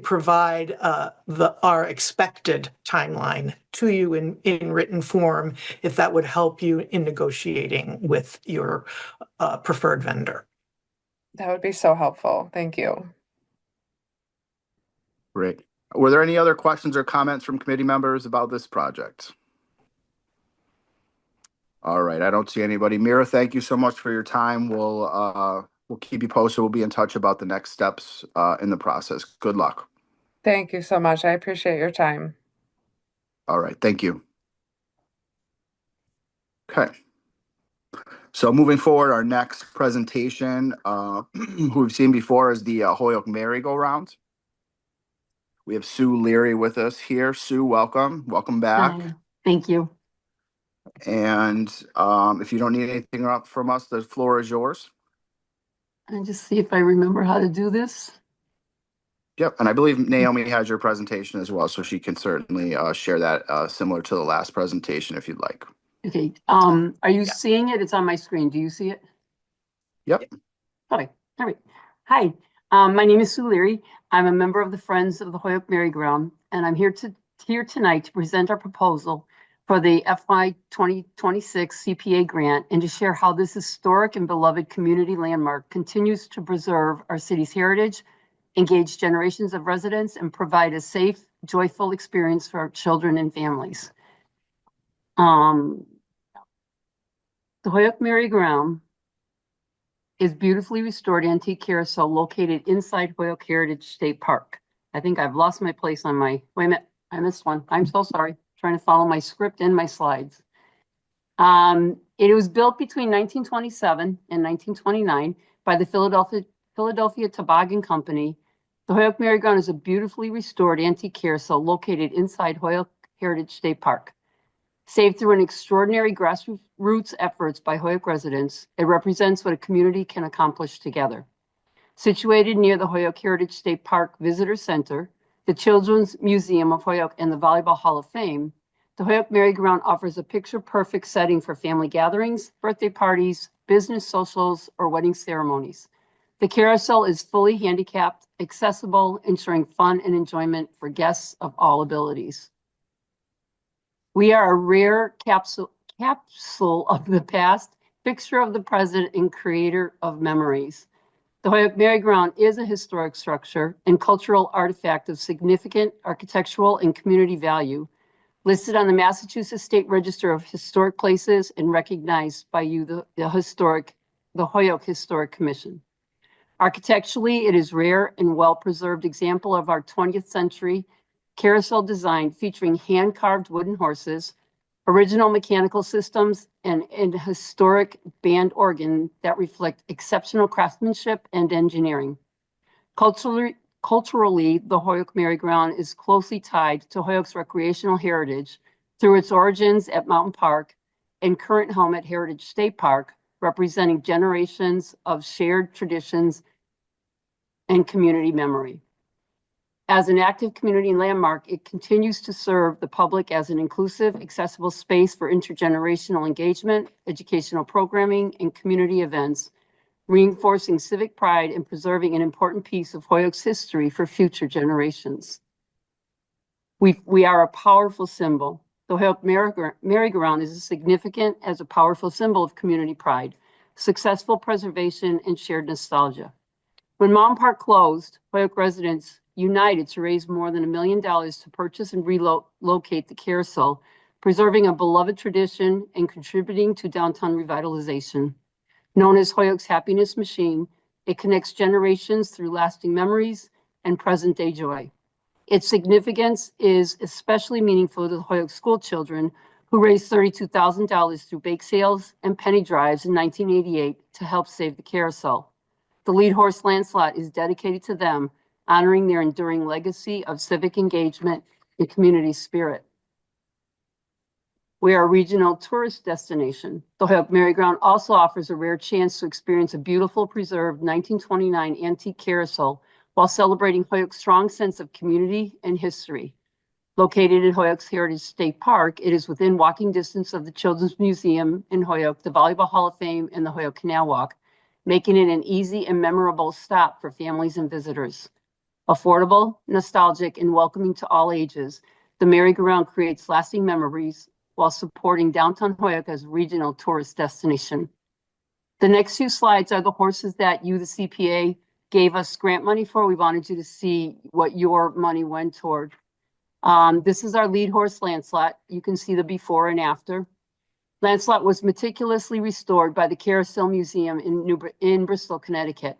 provide our expected timeline to you in written form if that would help you in negotiating with your preferred vendor. That would be so helpful. Thank you. Great. Were there any other questions or comments from committee members about this project? All right, I don't see anybody. Mira, thank you so much for your time. We'll keep you posted. We'll be in touch about the next steps in the process. Good luck. Thank you so much. I appreciate your time. All right, thank you. Okay. So moving forward, our next presentation, who we've seen before, is the Holyoke Merry-Go-Round. We have Sue Leary with us here. Sue, welcome. Welcome back. Hi. Thank you. And if you don't need anything up from us, the floor is yours. And just see if I remember how to do this. Yep, and I believe Naomi has your presentation as well, so she can certainly share that similar to the last presentation if you'd like. Okay. Are you seeing it? It's on my screen. Do you see it? Yep. Okay. All right. Hi. My name is Sue Leary. I'm a member of the Friends of the Holyoke Merry-Go-Round, and I'm here tonight to present our proposal for the FY26 CPA grant and to share how this historic and beloved community landmark continues to preserve our city's heritage, engage generations of residents, and provide a safe, joyful experience for our children and families. The Holyoke Merry-Go-Round is beautifully restored antique carousel located inside Holyoke Heritage State Park. I think I've lost my place on my, wait a minute, I missed one. I'm so sorry. Trying to follow my script and my slides. It was built between 1927 and 1929 by the Philadelphia Toboggan Company. The Holyoke Merry-Go-Round is a beautifully restored antique carousel located inside Holyoke Heritage State Park. Saved through an extraordinary grassroots efforts by Holyoke residents, it represents what a community can accomplish together. Situated near the Holyoke Heritage State Park Visitor Center, the Children's Museum of Holyoke, and the Volleyball Hall of Fame, the Holyoke Merry-Go-Round offers a picture-perfect setting for family gatherings, birthday parties, business socials, or wedding ceremonies. The carousel is fully handicapped, accessible, ensuring fun and enjoyment for guests of all abilities. We are a rare capsule of the past, fixture of the present, and creator of memories. The Holyoke Merry-Go-Round is a historic structure and cultural artifact of significant architectural and community value, listed on the Massachusetts State Register of Historic Places and recognized by you, the Holyoke Historic Commission. Architecturally, it is rare and well-preserved example of our 20th century carousel design featuring hand-carved wooden horses, original mechanical systems, and historic band organ that reflect exceptional craftsmanship and engineering. Culturally, the Holyoke Merry-Go-Round is closely tied to Holyoke's recreational heritage through its origins at Mountain Park and current home at Heritage State Park, representing generations of shared traditions and community memory. As an active community landmark, it continues to serve the public as an inclusive, accessible space for intergenerational engagement, educational programming, and community events, reinforcing civic pride and preserving an important piece of Holyoke's history for future generations. We are a powerful symbol. The Holyoke Merry-Go-Round is as significant as a powerful symbol of community pride, successful preservation, and shared nostalgia. When Mountain Park closed, Holyoke residents united to raise more than $1 million to purchase and relocate the carousel, preserving a beloved tradition and contributing to downtown revitalization. Known as Holyoke's happiness machine, it connects generations through lasting memories and present-day joy. Its significance is especially meaningful to the Holyoke school children who raised $32,000 through bake sales and penny drives in 1988 to help save the carousel. The lead horse Lancelot is dedicated to them, honoring their enduring legacy of civic engagement and community spirit. We are a regional tourist destination. The Holyoke Merry-Go-Round also offers a rare chance to experience a beautiful, preserved 1929 antique carousel while celebrating Holyoke's strong sense of community and history. Located at Holyoke's Heritage State Park, it is within walking distance of the Children's Museum in Holyoke, the Volleyball Hall of Fame, and the Holyoke Canal Walk, making it an easy and memorable stop for families and visitors. Affordable, nostalgic, and welcoming to all ages, the Merry-Go-Round creates lasting memories while supporting downtown Holyoke as a regional tourist destination. The next few slides are the horses that you, the CPA, gave us grant money for. We wanted you to see what your money went toward. This is our lead horse, Lancelot. You can see the before and after. Lancelot was meticulously restored by the Carousel Museum in Bristol, Connecticut.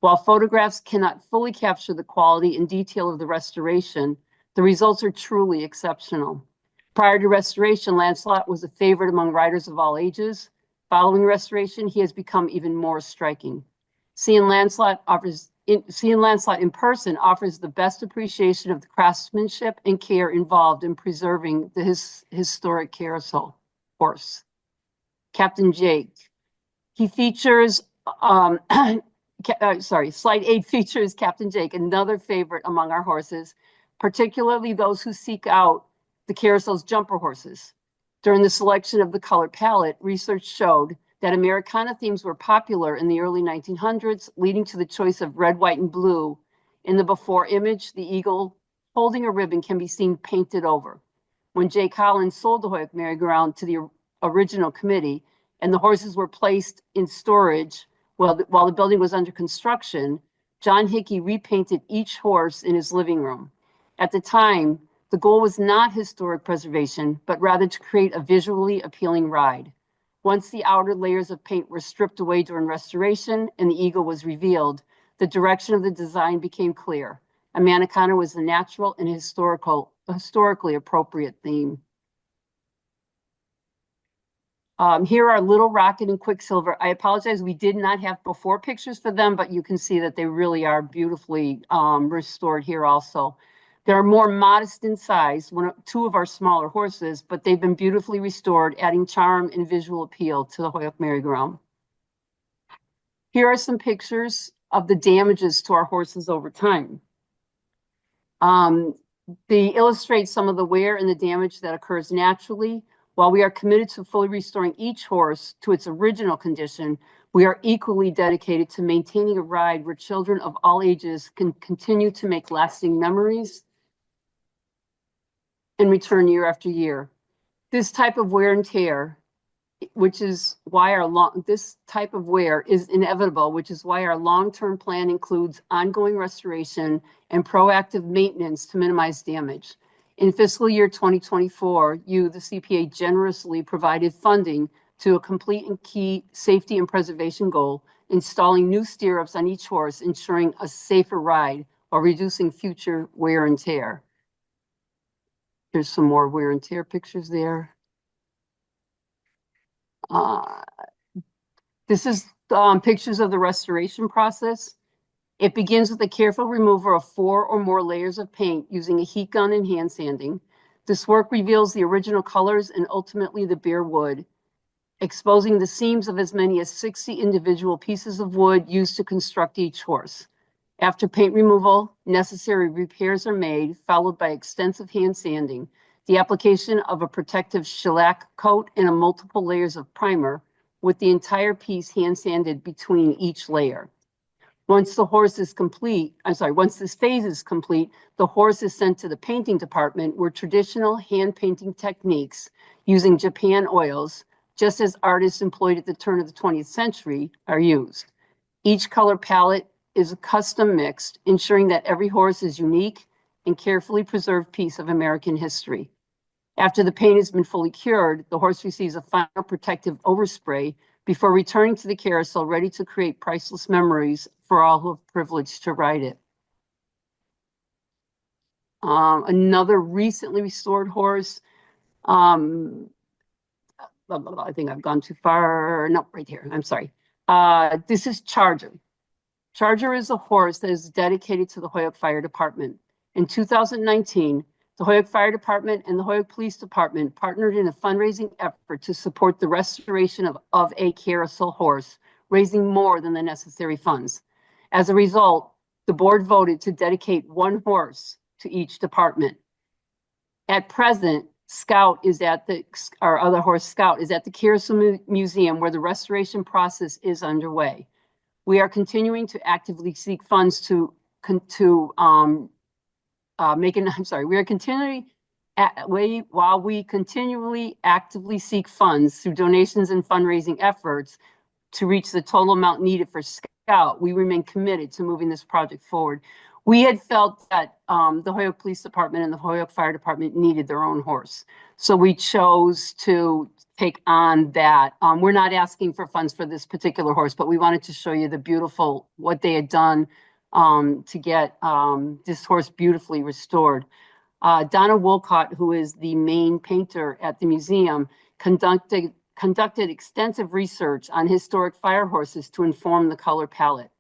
While photographs cannot fully capture the quality and detail of the restoration, the results are truly exceptional. Prior to restoration, Lancelot was a favorite among riders of all ages. Following restoration, he has become even more striking. Seeing Lancelot in person offers the best appreciation of the craftsmanship and care involved in preserving the historic carousel horse. Captain Jake. He features, slide 8 features Captain Jake, another favorite among our horses, particularly those who seek out the carousel's jumper horses. During the selection of the color palette, research showed that Americana themes were popular in the early 1900s, leading to the choice of red, white, and blue. In the before image, the eagle holding a ribbon can be seen painted over. When Jay Collins sold the Holyoke Merry-Go-Round to the original committee and the horses were placed in storage while the building was under construction, John Hickey repainted each horse in his living room. At the time, the goal was not historic preservation, but rather to create a visually appealing ride. Once the outer layers of paint were stripped away during restoration and the eagle was revealed, the direction of the design became clear. Americana was the natural and historically appropriate theme. Here are Little Rocket and Quicksilver. I apologize, we did not have before pictures for them, but you can see that they really are beautifully restored here also. They're more modest in size, two of our smaller horses, but they've been beautifully restored, adding charm and visual appeal to the Holyoke Merry-Go-Round. Here are some pictures of the damages to our horses over time. They illustrate some of the wear and the damage that occurs naturally. While we are committed to fully restoring each horse to its original condition, we are equally dedicated to maintaining a ride where children of all ages can continue to make lasting memories and return year after year. This type of wear and tear, which is why this type of wear is inevitable, which is why our long-term plan includes ongoing restoration and proactive maintenance to minimize damage. In fiscal year 2024, you, the CPA, generously provided funding to a complete and key safety and preservation goal, installing new stirrups on each horse, ensuring a safer ride while reducing future wear and tear. Here's some more wear and tear pictures there. This is pictures of the restoration process. It begins with the careful removal of 4 or more layers of paint using a heat gun and hand sanding. This work reveals the original colors and ultimately the bare wood, exposing the seams of as many as 60 individual pieces of wood used to construct each horse. After paint removal, necessary repairs are made, followed by extensive hand sanding, the application of a protective shellac coat and a multiple layers of primer, with the entire piece hand sanded between each layer. Once this phase is complete, the horse is sent to the painting department where traditional hand painting techniques using Japan oils, just as artists employed at the turn of the 20th century, are used. Each color palette is custom mixed, ensuring that every horse is unique and carefully preserved piece of American history. After the paint has been fully cured, the horse receives a final protective overspray before returning to the carousel, ready to create priceless memories for all who have privileged to ride it. Another recently restored horse. I think I've gone too far. No, right here. I'm sorry. This is Charger. Charger is a horse that is dedicated to the Holyoke Fire Department. In 2019, the Holyoke Fire Department and the Holyoke Police Department partnered in a fundraising effort to support the restoration of a carousel horse, raising more than the necessary funds. As a result, the board voted to dedicate 1 horse to each department. At present, our other horse, Scout, is at the Carousel Museum where the restoration process is underway. We are continuing to actively seek funds we continually actively seek funds through donations and fundraising efforts to reach the total amount needed for Scout. We remain committed to moving this project forward. We had felt that the Holyoke Police Department and the Holyoke Fire Department needed their own horse. So we chose to take on that. We're not asking for funds for this particular horse, but we wanted to show you what they had done to get this horse beautifully restored. Donna Wolcott, who is the main painter at the museum, conducted extensive research on historic fire horses to inform the color palette.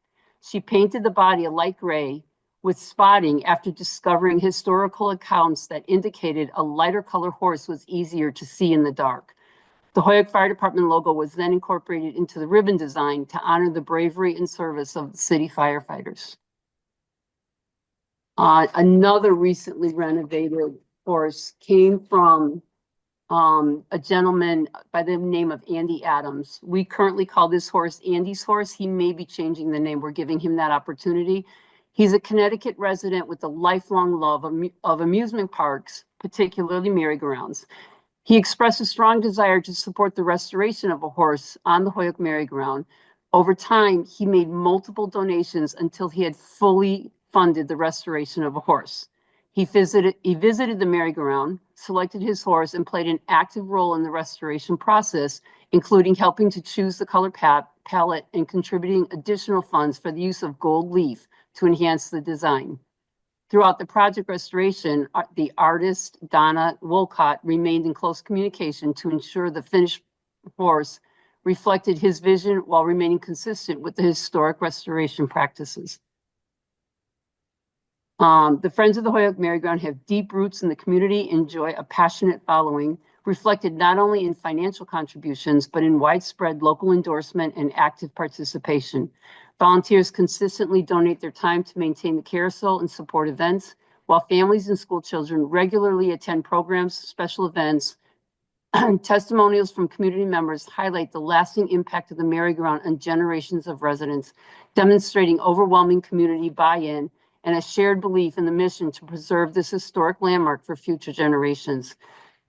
She painted the body a light gray with spotting after discovering historical accounts that indicated a lighter color horse was easier to see in the dark. The Holyoke Fire Department logo was then incorporated into the ribbon design to honor the bravery and service of the city firefighters. Another recently renovated horse came from a gentleman by the name of Andy Adams. We currently call this horse Andy's horse. He may be changing the name. We're giving him that opportunity. He's a Connecticut resident with a lifelong love of amusement parks, particularly merry-go-rounds. He expressed a strong desire to support the restoration of a horse on the Holyoke Merry-Go-Round. Over time, he made multiple donations until he had fully funded the restoration of a horse. He visited the merry-go-round, selected his horse, and played an active role in the restoration process, including helping to choose the color palette and contributing additional funds for the use of gold leaf to enhance the design. Throughout the project restoration, the artist, Donna Wolcott, remained in close communication to ensure the finished horse reflected his vision while remaining consistent with the historic restoration practices. The Friends of the Holyoke Merry-Go-Round have deep roots in the community, enjoy a passionate following, reflected not only in financial contributions, but in widespread local endorsement and active participation. Volunteers consistently donate their time to maintain the carousel and support events, while families and school children regularly attend programs, special events. Testimonials from community members highlight the lasting impact of the merry-go-round on generations of residents, demonstrating overwhelming community buy-in and a shared belief in the mission to preserve this historic landmark for future generations.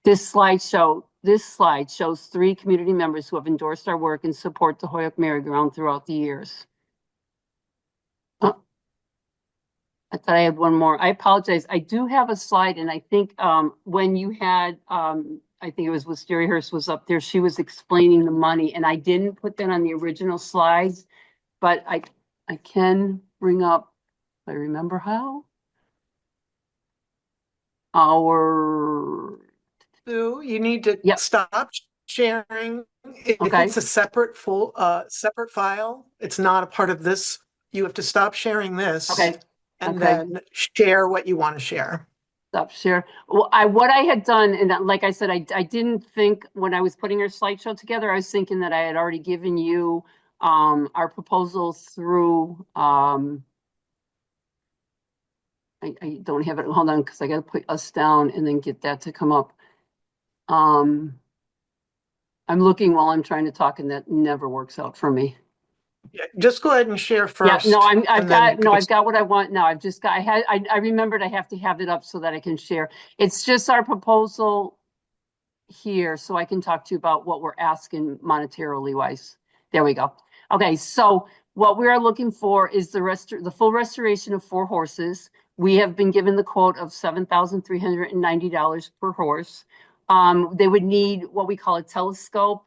This slide shows 3 community members who have endorsed our work and support the Holyoke Merry-Go-Round throughout the years. I thought I had one more. I apologize. I do have a slide, and I think when you had I think it was Wistariahurst was up there, she was explaining the money, and I didn't put that on the original slides, but I can bring up, if I remember how, our Sue, you need to Yep. stop sharing. If Okay. it's a separate separate file, it's not a part of this. You have to stop sharing this. Okay. And Okay. then share what you want to share. Stop share. Well, what I had done, and like I said, I didn't think when I was putting our slideshow together, I was thinking that I had already given you our proposal through I don't have it. Hold on, because I got to put us down and then get that to come up. I'm looking while I'm trying to talk, and that never works out for me. Yeah, just go ahead and share first. Yeah, no, I've got what I want now. I remembered I have to have it up so that I can share. It's just our proposal here, so I can talk to you about what we're asking monetarily wise. There we go. Okay, so what we are looking for is the full restoration of 4 horses. We have been given the quote of $7,390 per horse. They would need what we call a telescope,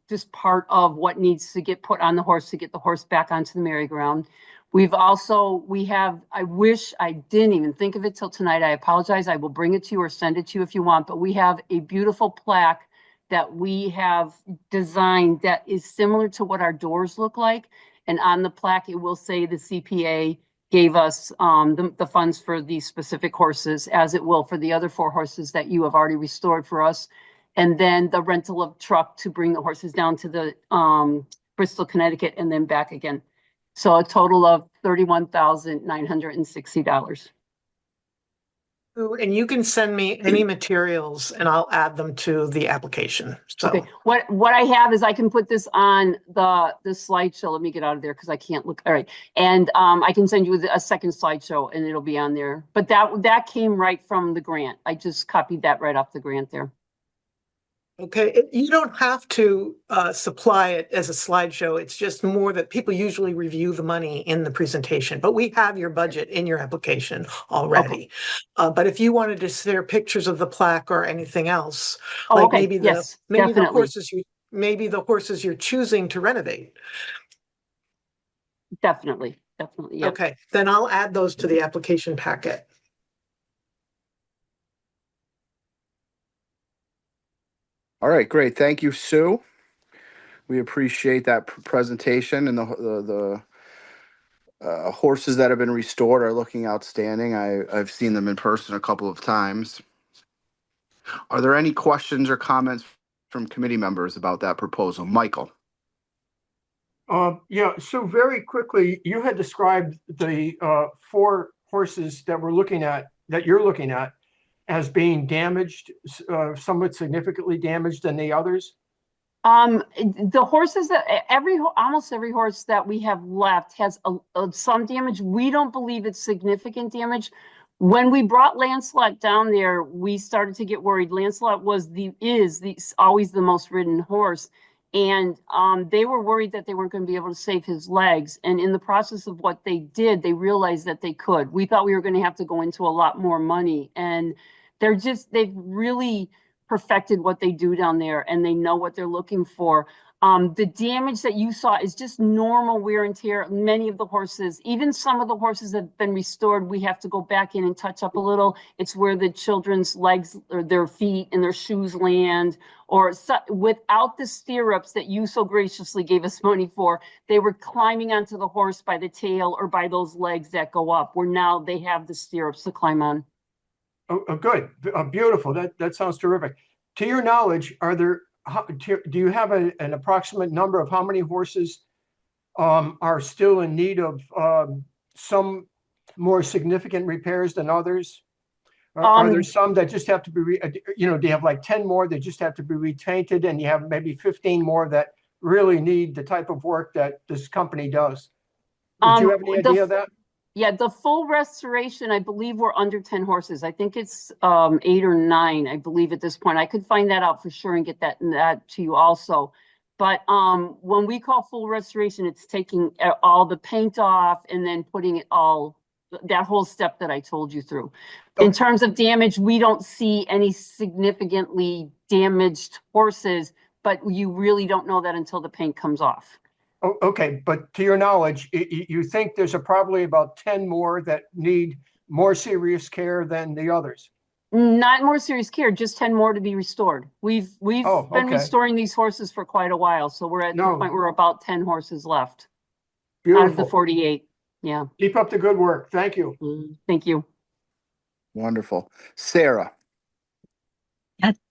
just part of what needs to get put on the horse to get the horse back onto the merry-go-round. We have, I wish I didn't even think of it till tonight. I apologize. I will bring it to you or send it to you if you want, but we have a beautiful plaque that we have designed that is similar to what our doors look like. And on the plaque, it will say the CPA gave us the funds for these specific horses, as it will for the other 4 horses that you have already restored for us. And then the rental of truck to bring the horses down to the Bristol, Connecticut, and then back again. So a total of $31,960. And you can send me any materials and I'll add them to the application. So okay, what I have is I can put this on the slideshow. Let me get out of there because I can't look. All right, and I can send you a second slideshow and it'll be on there. But that came right from the grant. I just copied that right off the grant there. okay, you don't have to supply it as a slideshow. It's just more that people usually review the money in the presentation, but we have your budget in your application already. Okay. But if you wanted to share pictures of the plaque or anything else, like okay. maybe definitely. the horses you're choosing to renovate. Definitely, yeah. Okay, then I'll add those to the application packet. All right, great. Thank you, Sue. We appreciate that presentation, and the horses that have been restored are looking outstanding. I've seen them in person a couple of times. Are there any questions or comments from committee members about that proposal? Michael. Yeah, so very quickly, you had described the 4 horses that you're looking at, as being damaged, somewhat significantly damaged than the others? The horses that almost every horse that we have left has some damage. We don't believe it's significant damage. When we brought Lancelot down there, we started to get worried. Lancelot is always the most ridden horse. And they were worried that they weren't going to be able to save his legs. And in the process of what they did, they realized that they could. We thought we were going to have to go into a lot more money. And they've really perfected what they do down there, and they know what they're looking for. The damage that you saw is just normal wear and tear. Many of the horses, even some of the horses that have been restored, we have to go back in and touch up a little. It's where the children's legs or their feet and their shoes land, or without the stirrups that you so graciously gave us money for, they were climbing onto the horse by the tail or by those legs that go up, where now they have the stirrups to climb on. Oh, good. Beautiful. That sounds terrific. To your knowledge, do you have an approximate number of how many horses are still in need of some more significant repairs than others? Are there some that just have to be, do you have like 10 more that just have to be retainted, and you have maybe 15 more that really need the type of work that this company does? Do you have any idea of that? Yeah, the full restoration, I believe we're under 10 horses. I think it's 8 or 9, I believe, at this point. I could find that out for sure and get that to you also. But when we call full restoration, it's taking all the paint off and then putting it all that whole step that I told you through. In terms of damage, we don't see any significantly damaged horses, but you really don't know that until the paint comes off. Oh, okay, but to your knowledge, you think there's probably about 10 more that need more serious care than the others? Not more serious care, just 10 more to be restored. We've Oh, been okay. restoring these horses for quite a while, so we're at the point where about 10 horses left out of the Beautiful. 48. Yeah. Keep up the good work. Thank you. Thank you. Wonderful. Sarah.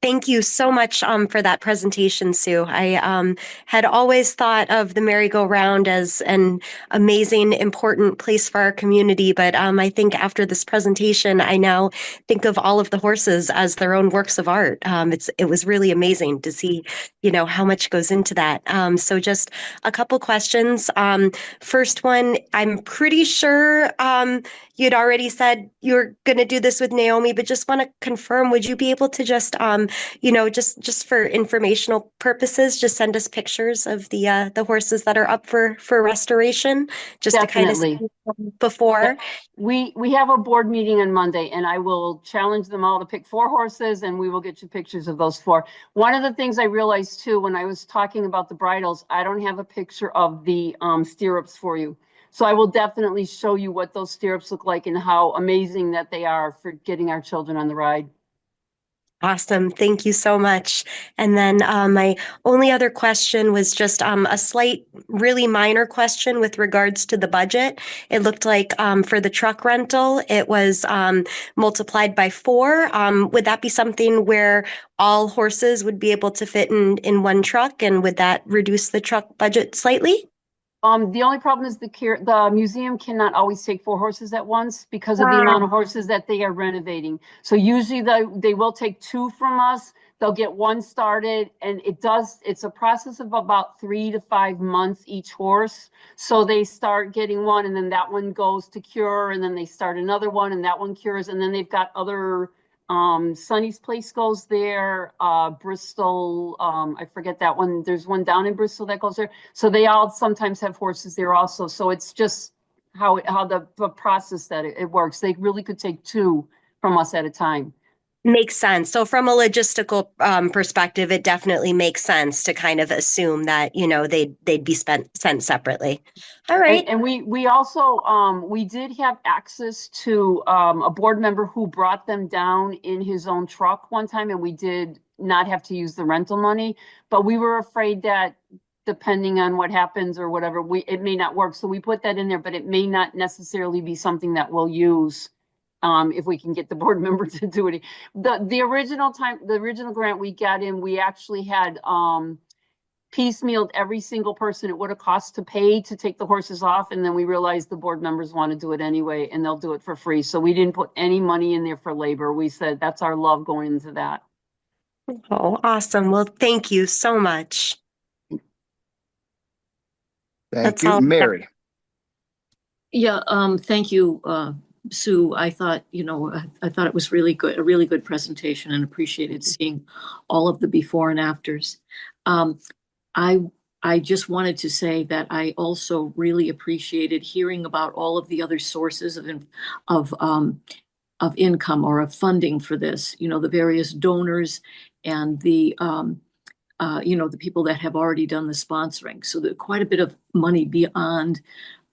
Thank you so much for that presentation, Sue. I had always thought of the merry-go-round as an amazing, important place for our community, but I think after this presentation, I now think of all of the horses as their own works of art. It was really amazing to see, how much goes into that. So just a couple questions. First one, I'm pretty sure you'd already said you're going to do this with Naomi, but just want to confirm, would you be able to just just for informational purposes, just send us pictures of the horses that are up for restoration, just Definitely. to kind of see before. We have a board meeting on Monday, and I will challenge them all to pick 4 horses, and we will get you pictures of those 4. One of the things I realized too, when I was talking about the bridles, I don't have a picture of the stirrups for you. So I will definitely show you what those stirrups look like and how amazing that they are for getting our children on the ride. Awesome. Thank you so much. And then my only other question was just a slight, really minor question with regards to the budget. It looked like for the truck rental, it was multiplied by 4. Would that be something where all horses would be able to fit in one truck? And would that reduce the truck budget slightly? The only problem is the museum cannot always take 4 horses at once because of the amount of horses that they are renovating. So usually they will take 2 from us. They'll get 1 started, and it's a process of about 3 to 5 months each horse. So they start getting 1, and then that one goes to cure, and then they start another one, and that one cures, and then they've got other Sunny's Place goes there, Bristol, I forget that one. There's one down in Bristol that goes there. So they all sometimes have horses there also. So it's just how the process that it works. They really could take 2 from us at a time. Makes sense. So from a logistical perspective, it definitely makes sense to kind of assume that, they'd be sent separately. All right. And we also, we did have access to a board member who brought them down in his own truck one time, and we did not have to use the rental money, but we were afraid that depending on what happens or whatever, it may not work. So we put that in there, but it may not necessarily be something that we'll use if we can get the board member to do it. The original grant we got in, we actually had piecemealed every single person it would have cost to pay to take the horses off, and then we realized the board members want to do it anyway, and they'll do it for free. So we didn't put any money in there for labor. We said that's our love going into that. Oh, awesome. Well, thank you so much. Thank you. Mary. Yeah, thank you, Sue. I thought, I thought it was really good, a really good presentation, and appreciated seeing all of the before and afters. I just wanted to say that I also really appreciated hearing about all of the other sources of income or of funding for this. The various donors and the people that have already done the sponsoring. So that quite a bit of money beyond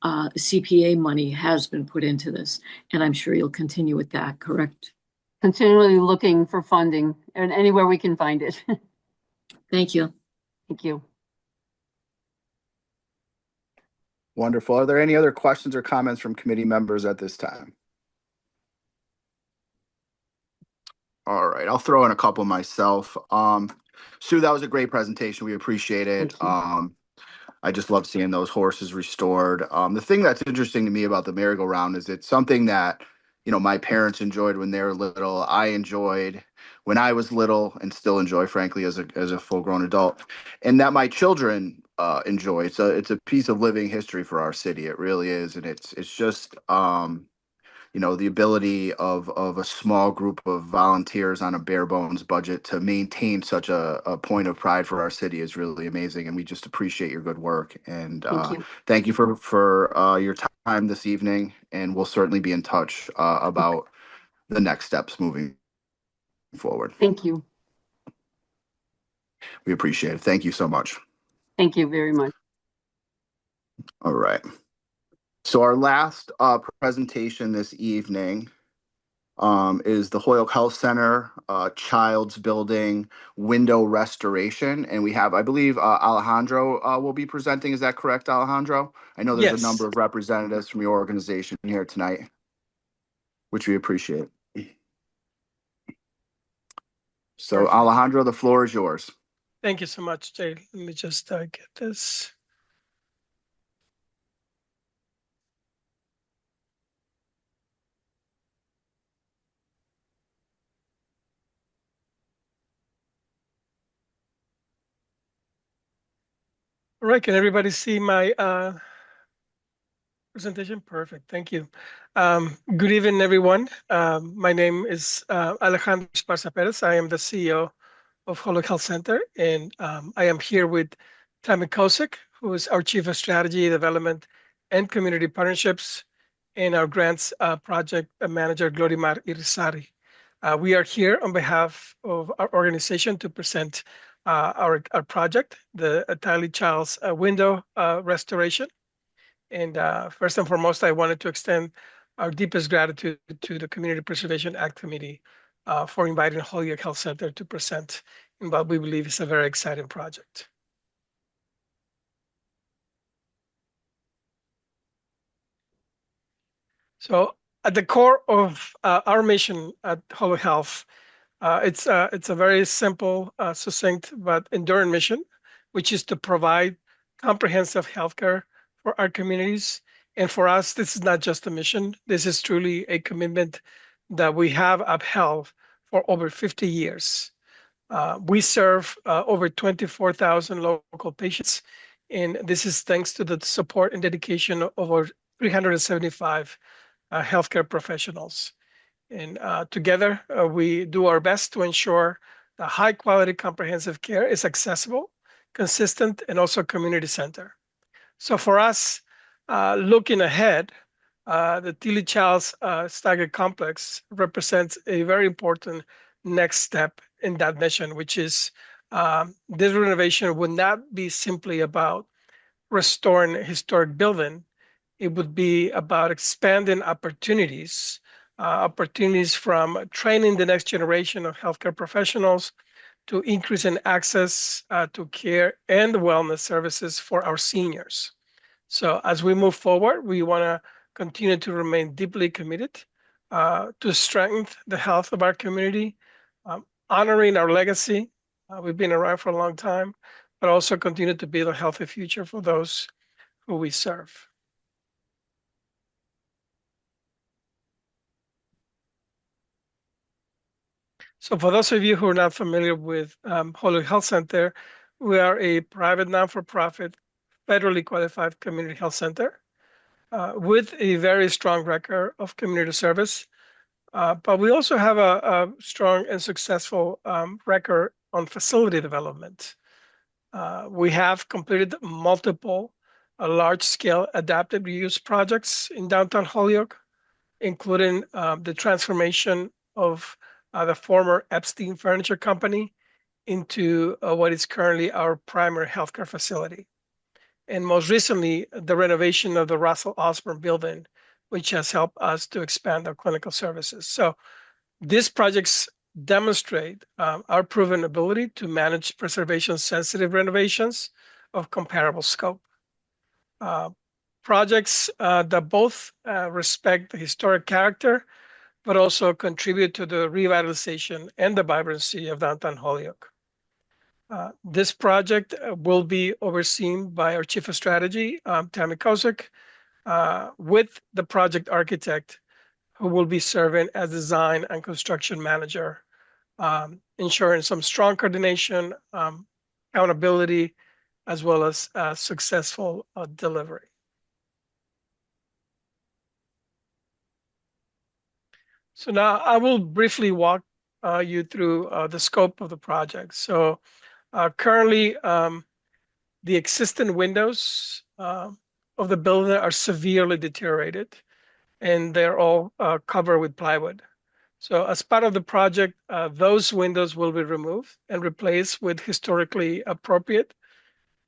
CPA money has been put into this, and I'm sure you'll continue with that, correct? Continually looking for funding and anywhere we can find it. Thank you. Thank you. Wonderful. Are there any other questions or comments from committee members at this time? All right, I'll throw in a couple myself. Sue, that was a great presentation. We appreciate it. I just love seeing those horses restored. The thing that's interesting to me about the merry-go-round is it's something that, my parents enjoyed when they were little. I enjoyed when I was little, and still enjoy, frankly, as a full-grown adult, and that my children enjoy. It's a piece of living history for our city. It really is, and it's just the ability of a small group of volunteers on a bare bones budget to maintain such a point of pride for our city is really amazing. And we just appreciate your good work. And Thank you. thank you for your time this evening. And we'll certainly be in touch about the next steps moving forward. Thank you. We appreciate it. Thank you so much. Thank you very much. All right. So our last presentation this evening is the Holyoke Health Center Child's Building window restoration. And we have, I believe, Alejandro will be presenting. Is that correct, Alejandro? I know there's Yes. a number of representatives from your organization here tonight, which we appreciate. So Perfect. Alejandro, the floor is yours. Thank you so much, Jay. Let me just get this. All right, can everybody see my presentation? Perfect, thank you. Good evening, everyone. My name is Alejandro Esparza Perez. I am the CEO of Holyoke Health Center, and I am here with Tammy Kosick, who is our Chief of Strategy, Development, and Community Partnerships, and our grants project manager, Glorimar Irizarry. We are here on behalf of our organization to present our project, the Tiny Child's Window Restoration. And first and foremost, I wanted to extend our deepest gratitude to the Community Preservation Act Committee for inviting Holyoke Health Center to present in what we believe is a very exciting project. So at the core of our mission at Holyoke Health, it's a very simple, succinct, but enduring mission, which is to provide comprehensive healthcare for our communities. And for us, this is not just a mission. This is truly a commitment that we have upheld for over 50 years. We serve over 24,000 local patients, and this is thanks to the support and dedication of over 375 healthcare professionals. And together, we do our best to ensure that high quality comprehensive care is accessible, consistent, and also community centered. So for us, looking ahead, the Tilly Child's Stagger Complex represents a very important next step in that mission, which is this renovation would not be simply about restoring a historic building. It would be about expanding opportunities from training the next generation of healthcare professionals to increasing access to care and wellness services for our seniors. So as we move forward, we want to continue to remain deeply committed to strengthen the health of our community, honoring our legacy. We've been around for a long time, but also continue to build a healthy future for those who we serve. So for those of you who are not familiar with Holyoke Health Center, we are a private non-for-profit, federally qualified community health center with a very strong record of community service. But we also have a strong and successful record on facility development. We have completed multiple large-scale adaptive reuse projects in downtown Holyoke, including the transformation of the former Epstein Furniture Company into what is currently our primary healthcare facility. And most recently, the renovation of the Russell Osborne building, which has helped us to expand our clinical services. So these projects demonstrate our proven ability to manage preservation-sensitive renovations of comparable scope. Projects that both respect the historic character, but also contribute to the revitalization and the vibrancy of downtown Holyoke. This project will be overseen by our Chief of Strategy, Tammy Kosick, with the project architect, who will be serving as design and construction manager, ensuring some strong coordination, accountability, as well as successful delivery. So now I will briefly walk you through the scope of the project. So currently, the existing windows of the building are severely deteriorated, and they're all covered with plywood. So as part of the project, those windows will be removed and replaced with historically appropriate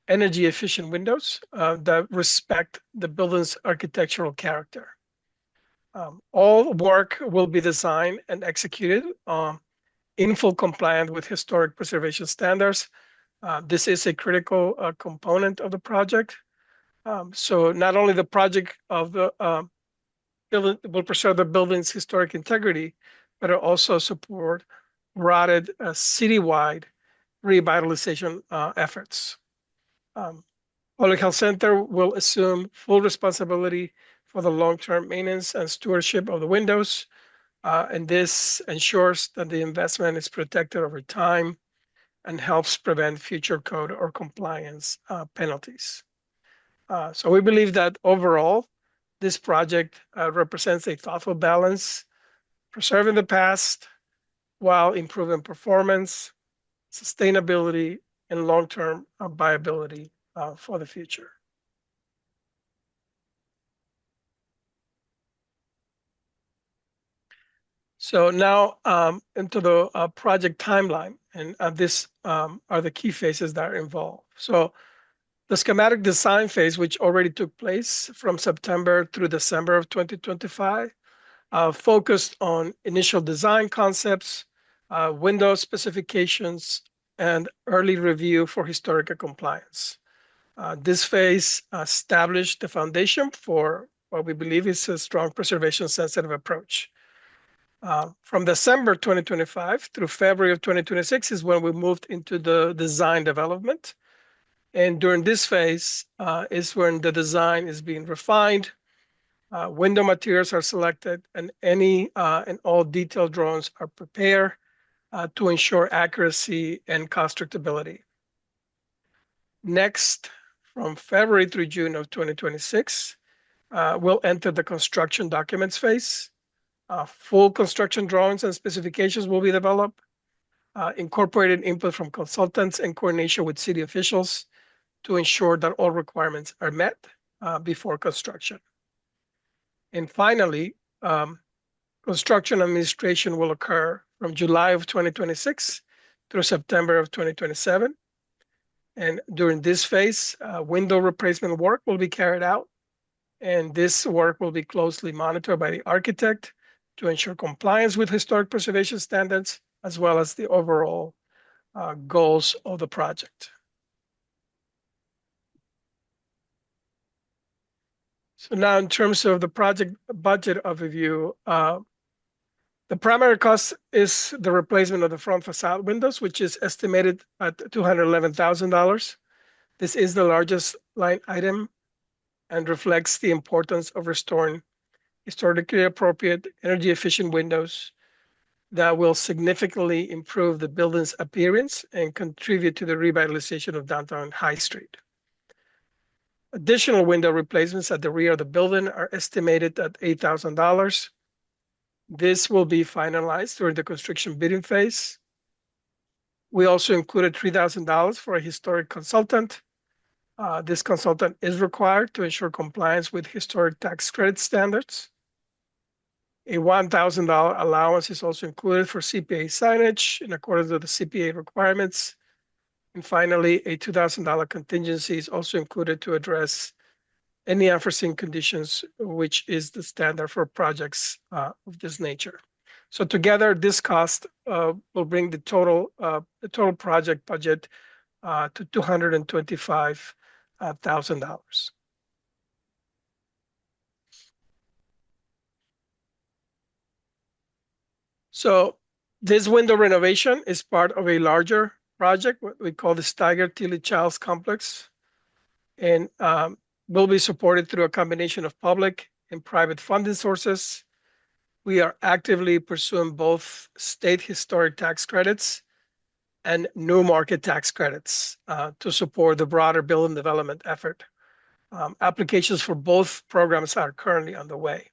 energy efficient windows that respect the building's architectural character. All work will be designed and executed in full compliance with historic preservation standards. This is a critical component of the project. So not only the project of the building will preserve the building's historic integrity, but it also support rotted citywide revitalization efforts. Holyoke Health Center will assume full responsibility for the long-term maintenance and stewardship of the windows, and this ensures that the investment is protected over time and helps prevent future code or compliance penalties. So we believe that overall, this project represents a thoughtful balance, preserving the past while improving performance, sustainability, and long-term viability for the future. So now into the project timeline, and these are the key phases that are involved. So the schematic design phase, which already took place from September through December of 2025, focused on initial design concepts, window specifications, and early review for historical compliance. This phase established the foundation for what we believe is a strong preservation sensitive approach. From December 2025 through February of 2026 is when we moved into the design development. And during this phase is when the design is being refined, window materials are selected, and any and all detailed drawings are prepared to ensure accuracy and constructability. Next, from February through June of 2026, we'll enter the construction documents phase. Full construction drawings and specifications will be developed, incorporating input from consultants and coordination with city officials to ensure that all requirements are met before construction. And finally, construction administration will occur from July of 2026 through September of 2027. And during this phase, window replacement work will be carried out. And this work will be closely monitored by the architect to ensure compliance with historic preservation standards, as well as the overall goals of the project. So now in terms of the project budget overview, the primary cost is the replacement of the front facade windows, which is estimated at $211,000. This is the largest line item and reflects the importance of restoring historically appropriate, energy efficient windows that will significantly improve the building's appearance and contribute to the revitalization of downtown High Street. Additional window replacements at the rear of the building are estimated at $8,000. This will be finalized during the construction bidding phase. We also included $3,000 for a historic consultant. This consultant is required to ensure compliance with historic tax credit standards. A $1,000 allowance is also included for CPA signage in accordance with the CPA requirements. And finally, a $2,000 contingency is also included to address any unforeseen conditions, which is the standard for projects of this nature. So together, this cost will bring the total project budget to $225,000. So this window renovation is part of a larger project, what we call the Steiger Tilly Childs Complex, and will be supported through a combination of public and private funding sources. We are actively pursuing both state historic tax credits and new market tax credits to support the broader building development effort. Applications for both programs are currently underway.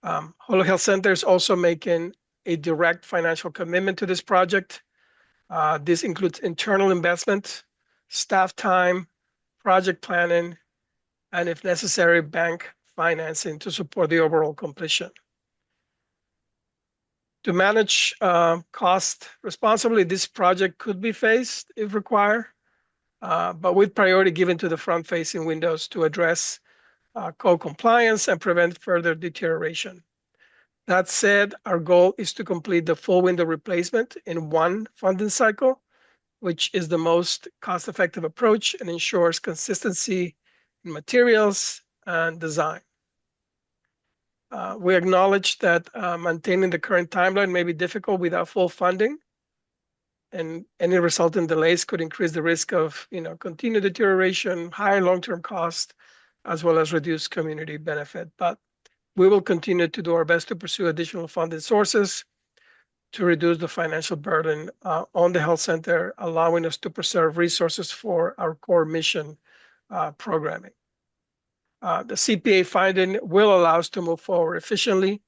Holyoke Health Center is also making a direct financial commitment to this project. This includes internal investment, staff time, project planning, and if necessary, bank financing to support the overall completion. To manage cost responsibly, this project could be phased if required, but with priority given to the front-facing windows to address code compliance and prevent further deterioration. That said, our goal is to complete the full window replacement in one funding cycle, which is the most cost-effective approach and ensures consistency in materials and design. We acknowledge that maintaining the current timeline may be difficult without full funding, and any resulting delays could increase the risk of continued deterioration, higher long-term cost, as well as reduced community benefit. But we will continue to do our best to pursue additional funding sources to reduce the financial burden on the health center, allowing us to preserve resources for our core mission programming. The CPA finding will allow us to move forward efficiently,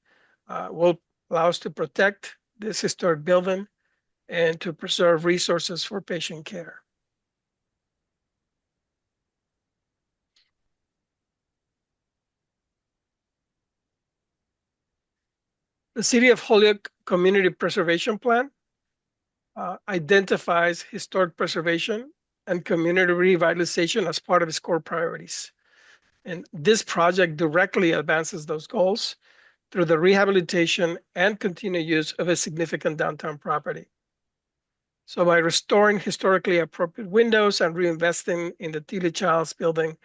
will allow us to protect this historic building and to preserve resources for patient care. The City of Holyoke Community Preservation Plan identifies historic preservation and community revitalization as part of its core priorities. And this project directly advances those goals through the rehabilitation and continued use of a significant downtown property. So by restoring historically appropriate windows and reinvesting in the Tilly Childs building,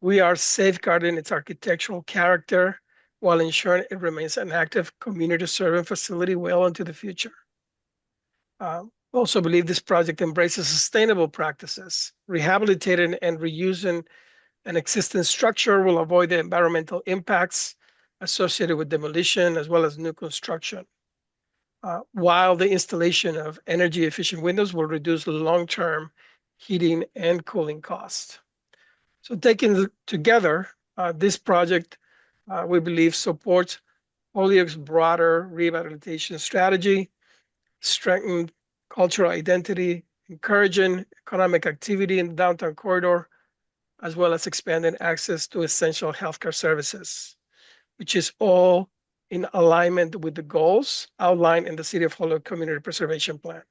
we are safeguarding its architectural character while ensuring it remains an active community serving facility well into the future. We also believe this project embraces sustainable practices. Rehabilitating and reusing an existing structure will avoid the environmental impacts associated with demolition as well as new construction, while the installation of energy efficient windows will reduce long-term heating and cooling costs. So taken together, this project, we believe, supports Holyoke's broader revitalization strategy, strengthen cultural identity, encouraging economic activity in the downtown corridor, as well as expanding access to essential healthcare services, which is all in alignment with the goals outlined in the City of Holyoke Community Preservation Plan.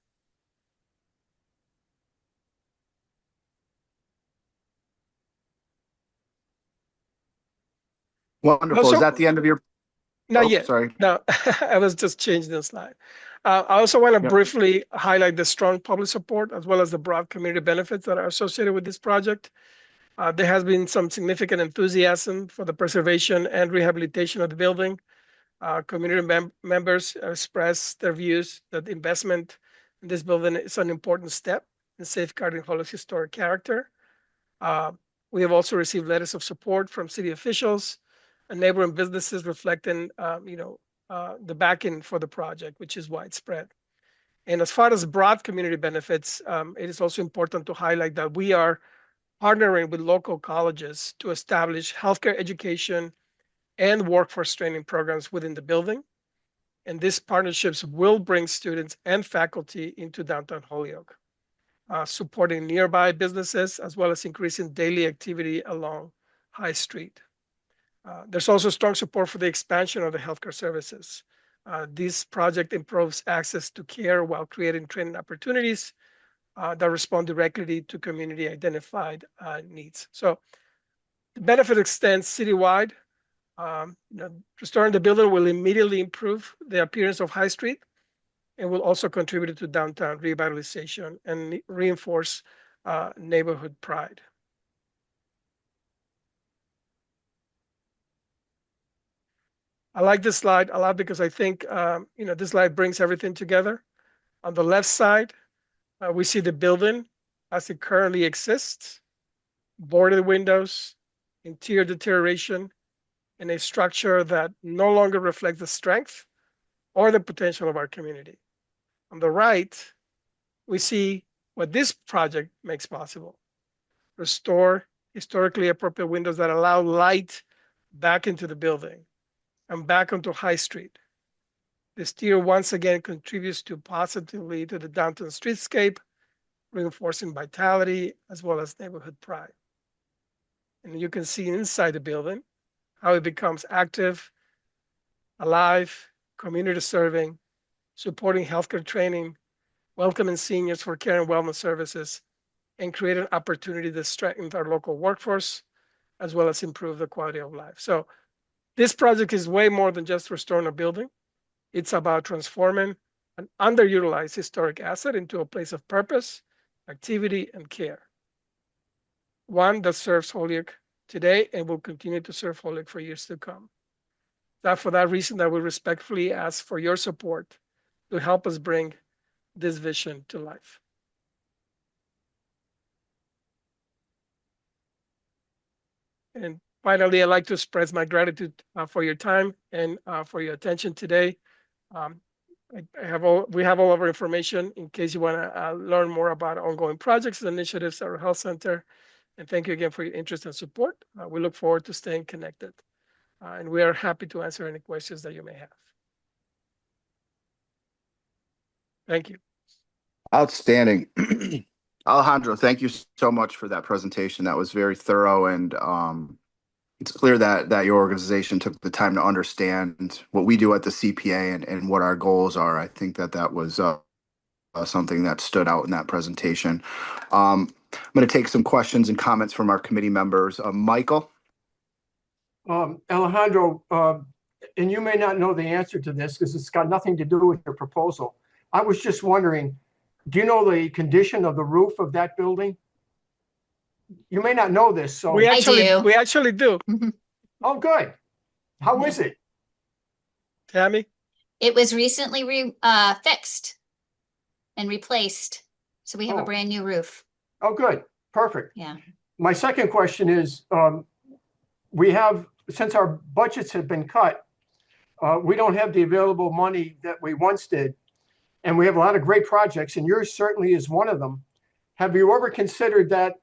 Wonderful. Also, is that the end of your? Not yet. Sorry. No, I was just changing the slide. I also want to briefly highlight the strong public support as well as the broad community benefits that are associated with this project. There has been some significant enthusiasm for the preservation and rehabilitation of the building. Community members expressed their views that the investment in this building is an important step in safeguarding Holyoke's historic character. We have also received letters of support from city officials and neighboring businesses reflecting, the backing for the project, which is widespread. And as far as broad community benefits, it is also important to highlight that we are partnering with local colleges to establish healthcare education and workforce training programs within the building. And these partnerships will bring students and faculty into downtown Holyoke, supporting nearby businesses as well as increasing daily activity along High Street. There's also strong support for the expansion of the healthcare services. This project improves access to care while creating training opportunities that respond directly to community identified needs. So the benefit extends citywide. Restoring the building will immediately improve the appearance of High Street and will also contribute to downtown revitalization and reinforce neighborhood pride. I like this slide a lot because I think this slide brings everything together. On the left side, we see the building as it currently exists, boarded windows, interior deterioration, and a structure that no longer reflects the strength or the potential of our community. On the right, we see what this project makes possible. Restore historically appropriate windows that allow light back into the building, and back onto High Street. This tier once again contributes positively to the downtown streetscape, reinforcing vitality as well as neighborhood pride. And you can see inside the building how it becomes active, alive, community serving, supporting healthcare training, welcoming seniors for care and wellness services, and creating opportunity to strengthen our local workforce, as well as improve the quality of life. So this project is way more than just restoring a building. It's about transforming an underutilized historic asset into a place of purpose, activity, and care. One that serves Holyoke today and will continue to serve Holyoke for years to come. For that reason, I will respectfully ask for your support to help us bring this vision to life. And finally, I'd like to express my gratitude for your time and for your attention today. We have all of our information in case you want to learn more about ongoing projects and initiatives at our health center. And thank you again for your interest and support. We look forward to staying connected. And we are happy to answer any questions that you may have. Thank you. Outstanding. Alejandro, thank you so much for that presentation. That was very thorough, and it's clear that your organization took the time to understand what we do at the CPA and what our goals are. I think that was something that stood out in that presentation. I'm going to take some questions and comments from our committee members. Michael? Alejandro, and you may not know the answer to this because it's got nothing to do with your proposal. I was just wondering, do you know the condition of the roof of that building? You may not know this, so we actually do. Oh, good. How is it? Tammy? It was recently fixed and replaced, so we have a brand new roof. Oh, good. Perfect. Yeah. My second question is, since our budgets have been cut, we don't have the available money that we once did. And we have a lot of great projects, and yours certainly is one of them. Have you ever considered that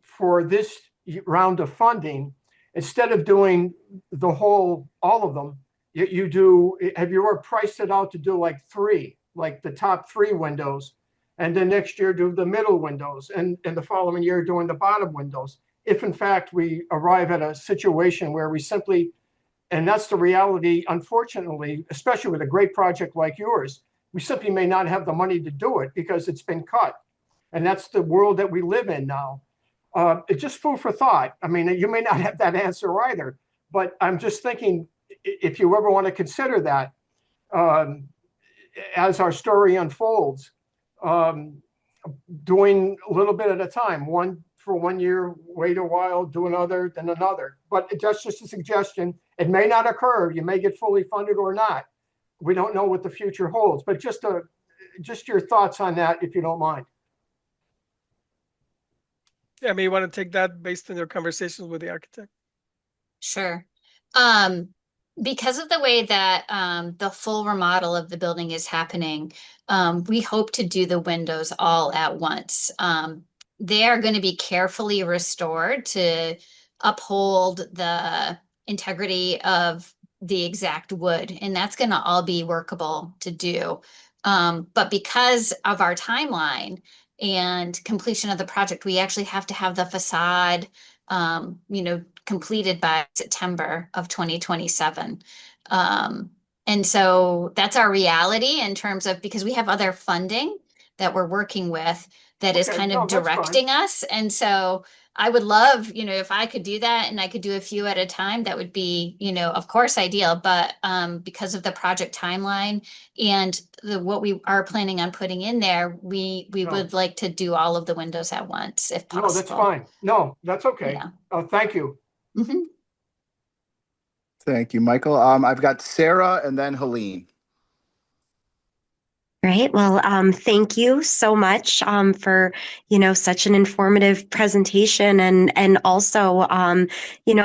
for this round of funding, instead of doing all of them, have you ever priced it out to do like the top 3 windows, and then next year do the middle windows, and the following year doing the bottom windows? If in fact we arrive at a situation where we simply, and that's the reality, unfortunately, especially with a great project like yours, we simply may not have the money to do it because it's been cut. And that's the world that we live in now. It's just food for thought. I mean, you may not have that answer either, but I'm just thinking if you ever want to consider that as our story unfolds, doing a little bit at a time, for 1 year, wait a while, do another, then another. But that's just a suggestion. It may not occur. You may get fully funded or not. We don't know what the future holds, but just your thoughts on that, if you don't mind. Yeah, I mean, you want to take that based on your conversations with the architect? Sure. Because of the way that the full remodel of the building is happening, we hope to do the windows all at once. They are going to be carefully restored to uphold the integrity of the exact wood, and that's going to all be workable to do. But because of our timeline and completion of the project, we actually have to have the facade, completed by September of 2027. And so that's our reality in terms of, because we have other funding that we're working with that is kind of directing us. And so I would love, if I could do that and I could do a few at a time, that would be, of course, ideal. But because of the project timeline and what we are planning on putting in there, we would like to do all of the windows at once, if possible. No, that's fine. No, that's okay. Yeah. Thank you. Mm-hmm. Thank you, Michael. I've got Sarah and then Helene. Great. Well, thank you so much for, such an informative presentation and also,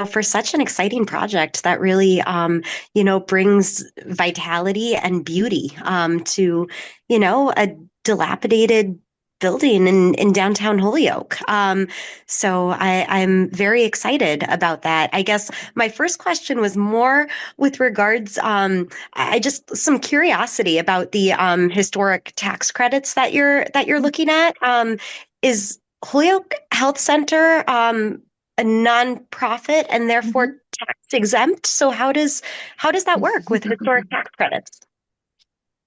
for such an exciting project that really, brings vitality and beauty to, a dilapidated building in downtown Holyoke. So I'm very excited about that. I guess my first question was more with regards, I just some curiosity about the historic tax credits that you're looking at. Is Holyoke Health Center a nonprofit and therefore tax exempt? So how does that work with historic tax credits?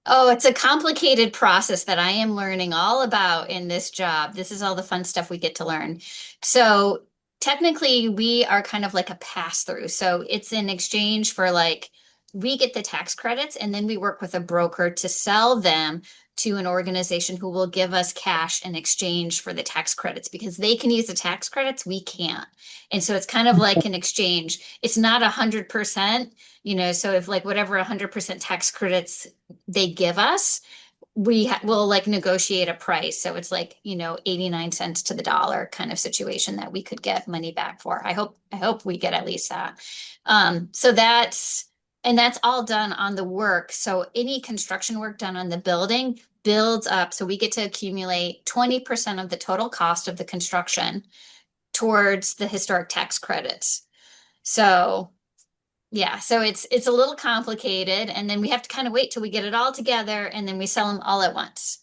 Oh, it's a complicated process that I am learning all about in this job. This is all the fun stuff we get to learn. So technically, we are kind of like a pass-through. So it's in exchange for like, we get the tax credits and then we work with a broker to sell them to an organization who will give us cash in exchange for the tax credits because they can use the tax credits, we can't. And so it's kind of like an exchange. It's not 100%, so if like whatever 100% tax credits they give us, will like negotiate a price. So it's like, 89 cents to the dollar kind of situation that we could get money back for. I hope we get at least that. So that's all done on the work. So any construction work done on the building builds up. So we get to accumulate 20% of the total cost of the construction towards the historic tax credits. So yeah, so it's a little complicated, and then we have to kind of wait till we get it all together, and then we sell them all at once.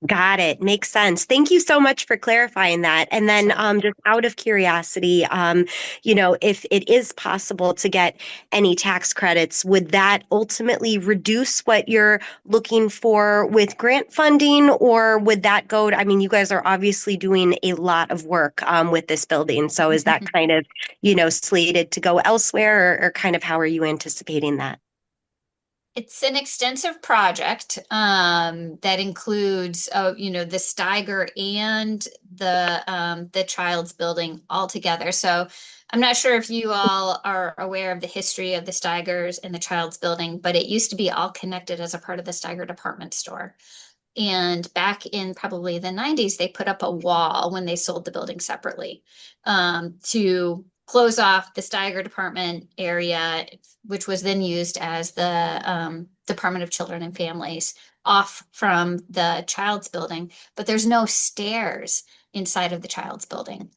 Got it. Makes sense. Thank you so much for clarifying that. And then just out of curiosity, if it is possible to get any tax credits, would that ultimately reduce what you're looking for with grant funding, or would that go to, you guys are obviously doing a lot of work with this building. So is that kind of, slated to go elsewhere, or kind of how are you anticipating that? It's an extensive project that includes, the Steiger and the Child's Building all together. So I'm not sure if you all are aware of the history of the Steigers and the Child's Building, but it used to be all connected as a part of the Steiger department store. And back in probably the 90s, they put up a wall when they sold the building separately to close off the Steiger department area, which was then used as the Department of Children and Families, off from the Child's Building. But there's no stairs inside of the Child's Building.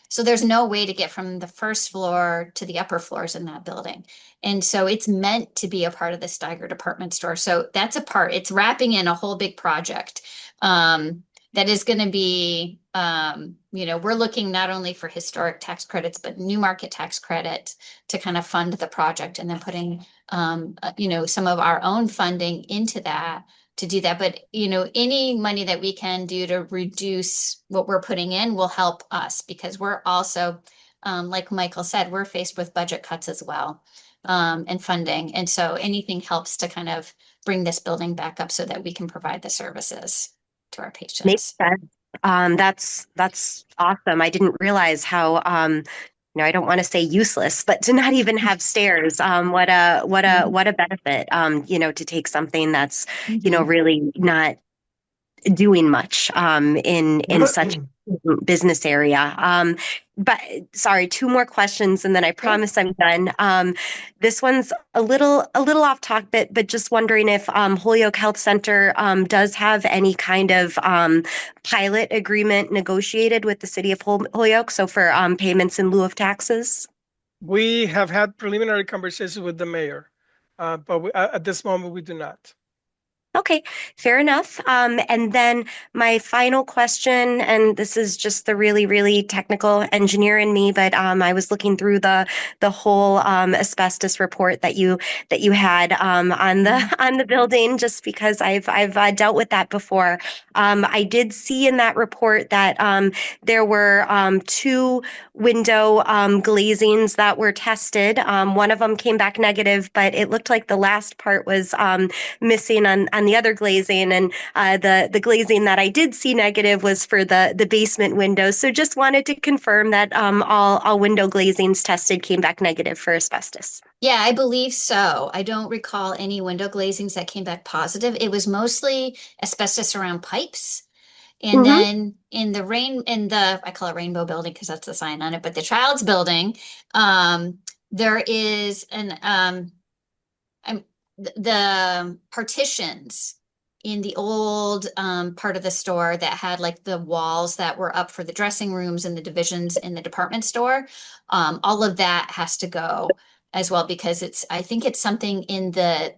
So there's no way to get from the first floor to the upper floors in that building. And so it's meant to be a part of the Steiger department store. So that's a part, it's wrapping in a whole big project that is going to be, we're looking not only for historic tax credits, but new market tax credit to kind of fund the project, and then putting, some of our own funding into that to do that. But, any money that we can do to reduce what we're putting in will help us, because we're also, like Michael said, we're faced with budget cuts as well, and funding. And so anything helps to kind of bring this building back up so that we can provide the services to our patients. Makes sense. That's awesome. I didn't realize how, I don't want to say useless, but to not even have stairs, what a benefit, to take something that's, really not doing much in such business area. But sorry, two more questions and then I promise I'm done. This one's a little off topic, but just wondering if Holyoke Health Center does have any kind of pilot agreement negotiated with the city of Holyoke, so for payments in lieu of taxes. We have had preliminary conversations with the mayor, but at this moment we do not. Okay, fair enough. And then my final question, and this is just the really, really technical engineer in me, but I was looking through the whole asbestos report that you had on the building, just because I've dealt with that before. I did see in that report that there were 2 window glazings that were tested. One of them came back negative, but it looked like the last part was missing on the other glazing, and the glazing that I did see negative was for the basement windows. So just wanted to confirm that all window glazings tested came back negative for asbestos. Yeah, I believe so. I don't recall any window glazings that came back positive. It was mostly asbestos around pipes. And then in the I call it Rainbow Building because that's the sign on it, but the Child's Building, there is the partitions in the old part of the store that had like the walls that were up for the dressing rooms and the divisions in the department store. All of that has to go as well because I think it's something in the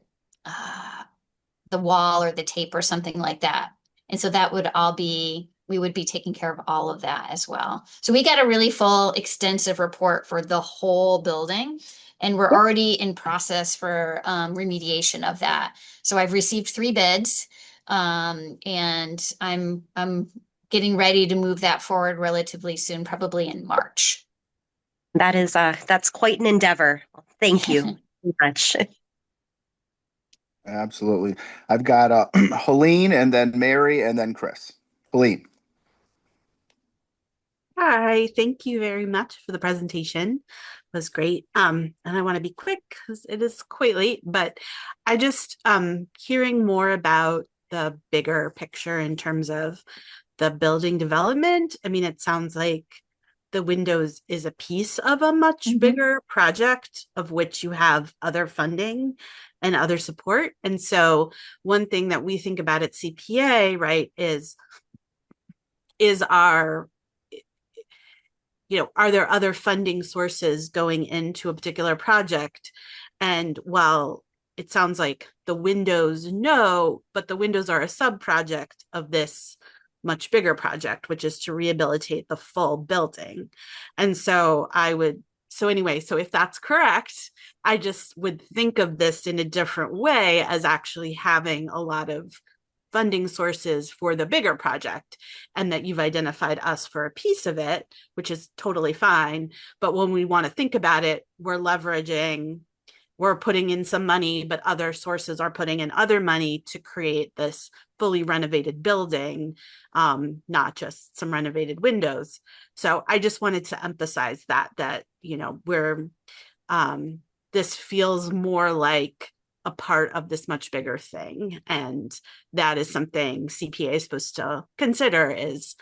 wall or the tape or something like that. And so that would all be, we would be taking care of all of that as well. So we got a really full, extensive report for the whole building. And we're already in process for remediation of that. So I've received 3 bids, and I'm getting ready to move that forward relatively soon, probably in March. That's quite an endeavor. Thank you very much. Absolutely. I've got Helene and then Mary and then Chris. Helene. Hi, thank you very much for the presentation. It was great. And I want to be quick because it is quite late, but I just hearing more about the bigger picture in terms of the building development. I mean, it sounds like the windows is a piece of a much bigger project of which you have other funding and other support. And so one thing that we think about at CPA, right, is our, are there other funding sources going into a particular project? And while it sounds like the windows, no, but the windows are a sub-project of this much bigger project, which is to rehabilitate the full building. And so so if that's correct, I just would think of this in a different way as actually having a lot of funding sources for the bigger project, and that you've identified us for a piece of it, which is totally fine. But when we want to think about it, we're putting in some money, but other sources are putting in other money to create this fully renovated building, not just some renovated windows. So I just wanted to emphasize that this feels more like a part of this much bigger thing. And that is something CPA is supposed to consider, is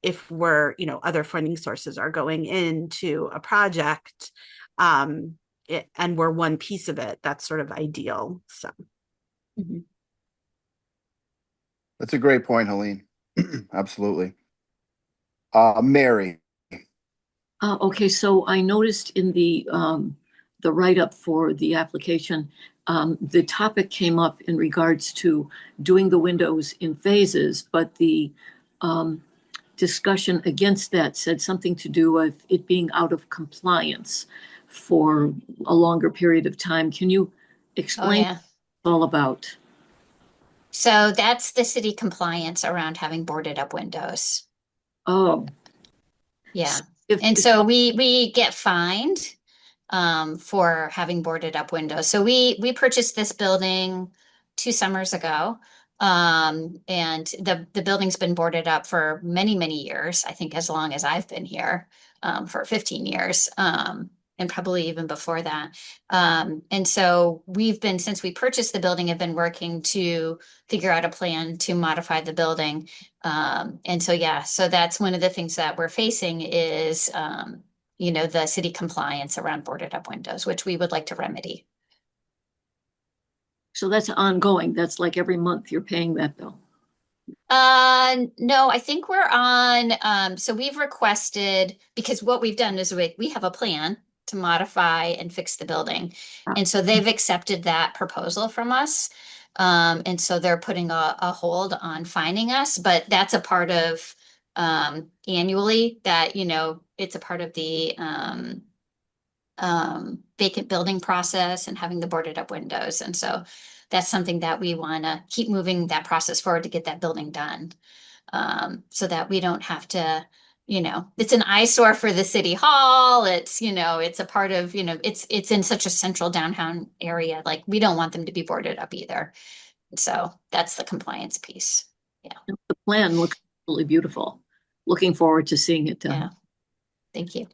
if other funding sources are going into a project, and we're one piece of it, that's sort of ideal. So That's a great point, Helene. Absolutely. Mary. Okay, so I noticed in the write-up for the application, the topic came up in regards to doing the windows in phases, but the discussion against that said something to do with it being out of compliance for a longer period of time. Can you explain what it's all about? So that's the city compliance around having boarded up windows. Oh. Yeah. And so we get fined for having boarded up windows. So we purchased this building 2 summers ago. And the building's been boarded up for many, many years. I think as long as I've been here, for 15 years. And probably even before that. And so since we purchased the building, have been working to figure out a plan to modify the building. And so that's one of the things that we're facing is, the city compliance around boarded up windows, which we would like to remedy. So that's ongoing. That's like every month you're paying that bill. No, I think we're on, so we've requested, because what we've done is we have a plan to modify and fix the building. And so they've accepted that proposal from us. And so they're putting a hold on fining us, but that's a part of annually that, it's a part of the vacant building process and having the boarded up windows. And so that's something that we want to keep moving that process forward to get that building done. So that we don't have to, it's an eyesore for the city hall. It's, it's a part of, it's in such a central downtown area. Like we don't want them to be boarded up either. So that's the compliance piece. Yeah. The plan looks really beautiful. Looking forward to seeing it done. Yeah. Thank you.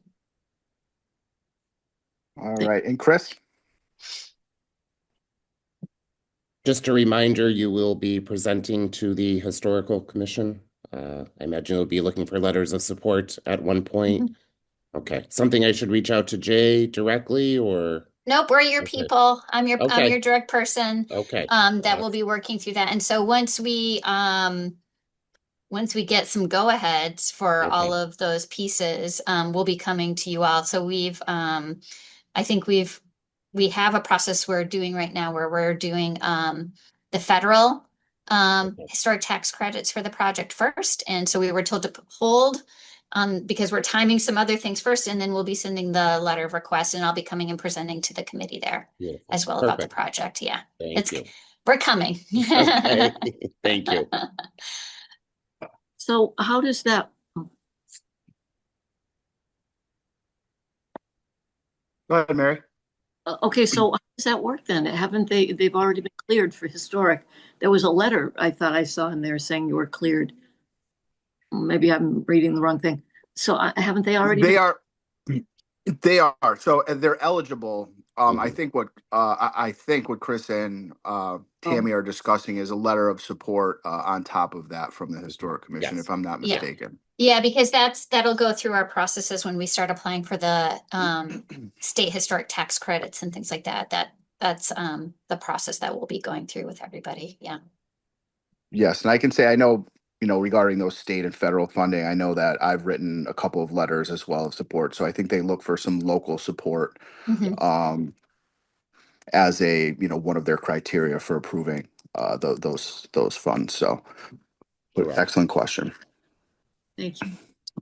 All right. And Chris? Just a reminder, you will be presenting to the Historical Commission. I imagine you'll be looking for letters of support at one point. Okay. Something I should reach out to Jay directly or? Nope, we're your Okay. people. I'm your Okay. direct person Okay. that will be working through that. And so once we get some go-aheads for all Okay. of those pieces, we'll be coming to you all. So I think we have a process we're doing right now where we're doing the federal Okay. historic tax credits for the project first. And so we were told to hold because we're timing some other things first, and then we'll be sending the letter of request, and I'll be coming and presenting to the committee there Beautiful. as well about the Perfect. project. Yeah, Thank you. we're coming. Okay. Thank you. So how does that, Go ahead, Mary. okay, so how does that work then? Haven't they've already been cleared for historic? There was a letter I thought I saw in there saying you were cleared. Maybe I'm reading the wrong thing. So haven't they already? They are. They are. So they're eligible. I Mhm. think I think what Chris and Tammy are discussing is a letter of support on top of that from the Historic Commission, Yes. if I'm not Yeah. mistaken. Yeah, because that'll go through our processes when we start applying for the state historic tax credits and things like that. That's the process that we'll be going through with everybody. Yeah. Yes, and I can say I know, regarding those state and federal funding, I know that I've written a couple of letters as well of support. So I think they look for some local support Mhm. as one of their criteria for approving those funds. So, but Correct. excellent question. Thank you.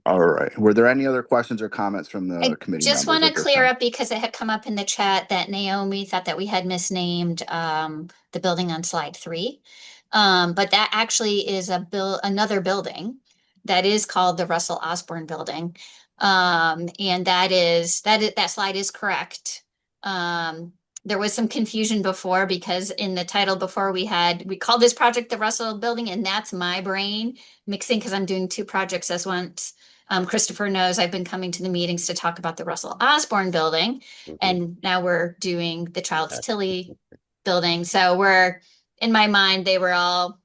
All right. Were there any other questions or comments from the I committee just members want to at this clear time? up because it had come up in the chat that Naomi thought that we had misnamed the building on slide 3. But that actually is another building that is called the Russell Osborne Building. And that slide is correct. There was some confusion before because in the title before we called this project the Russell Building, and that's my brain mixing because I'm doing 2 projects as once. Christopher knows I've been coming to the meetings to talk about the Russell Osborne building, and now we're doing the Child's Tilly building. So in my mind, they were all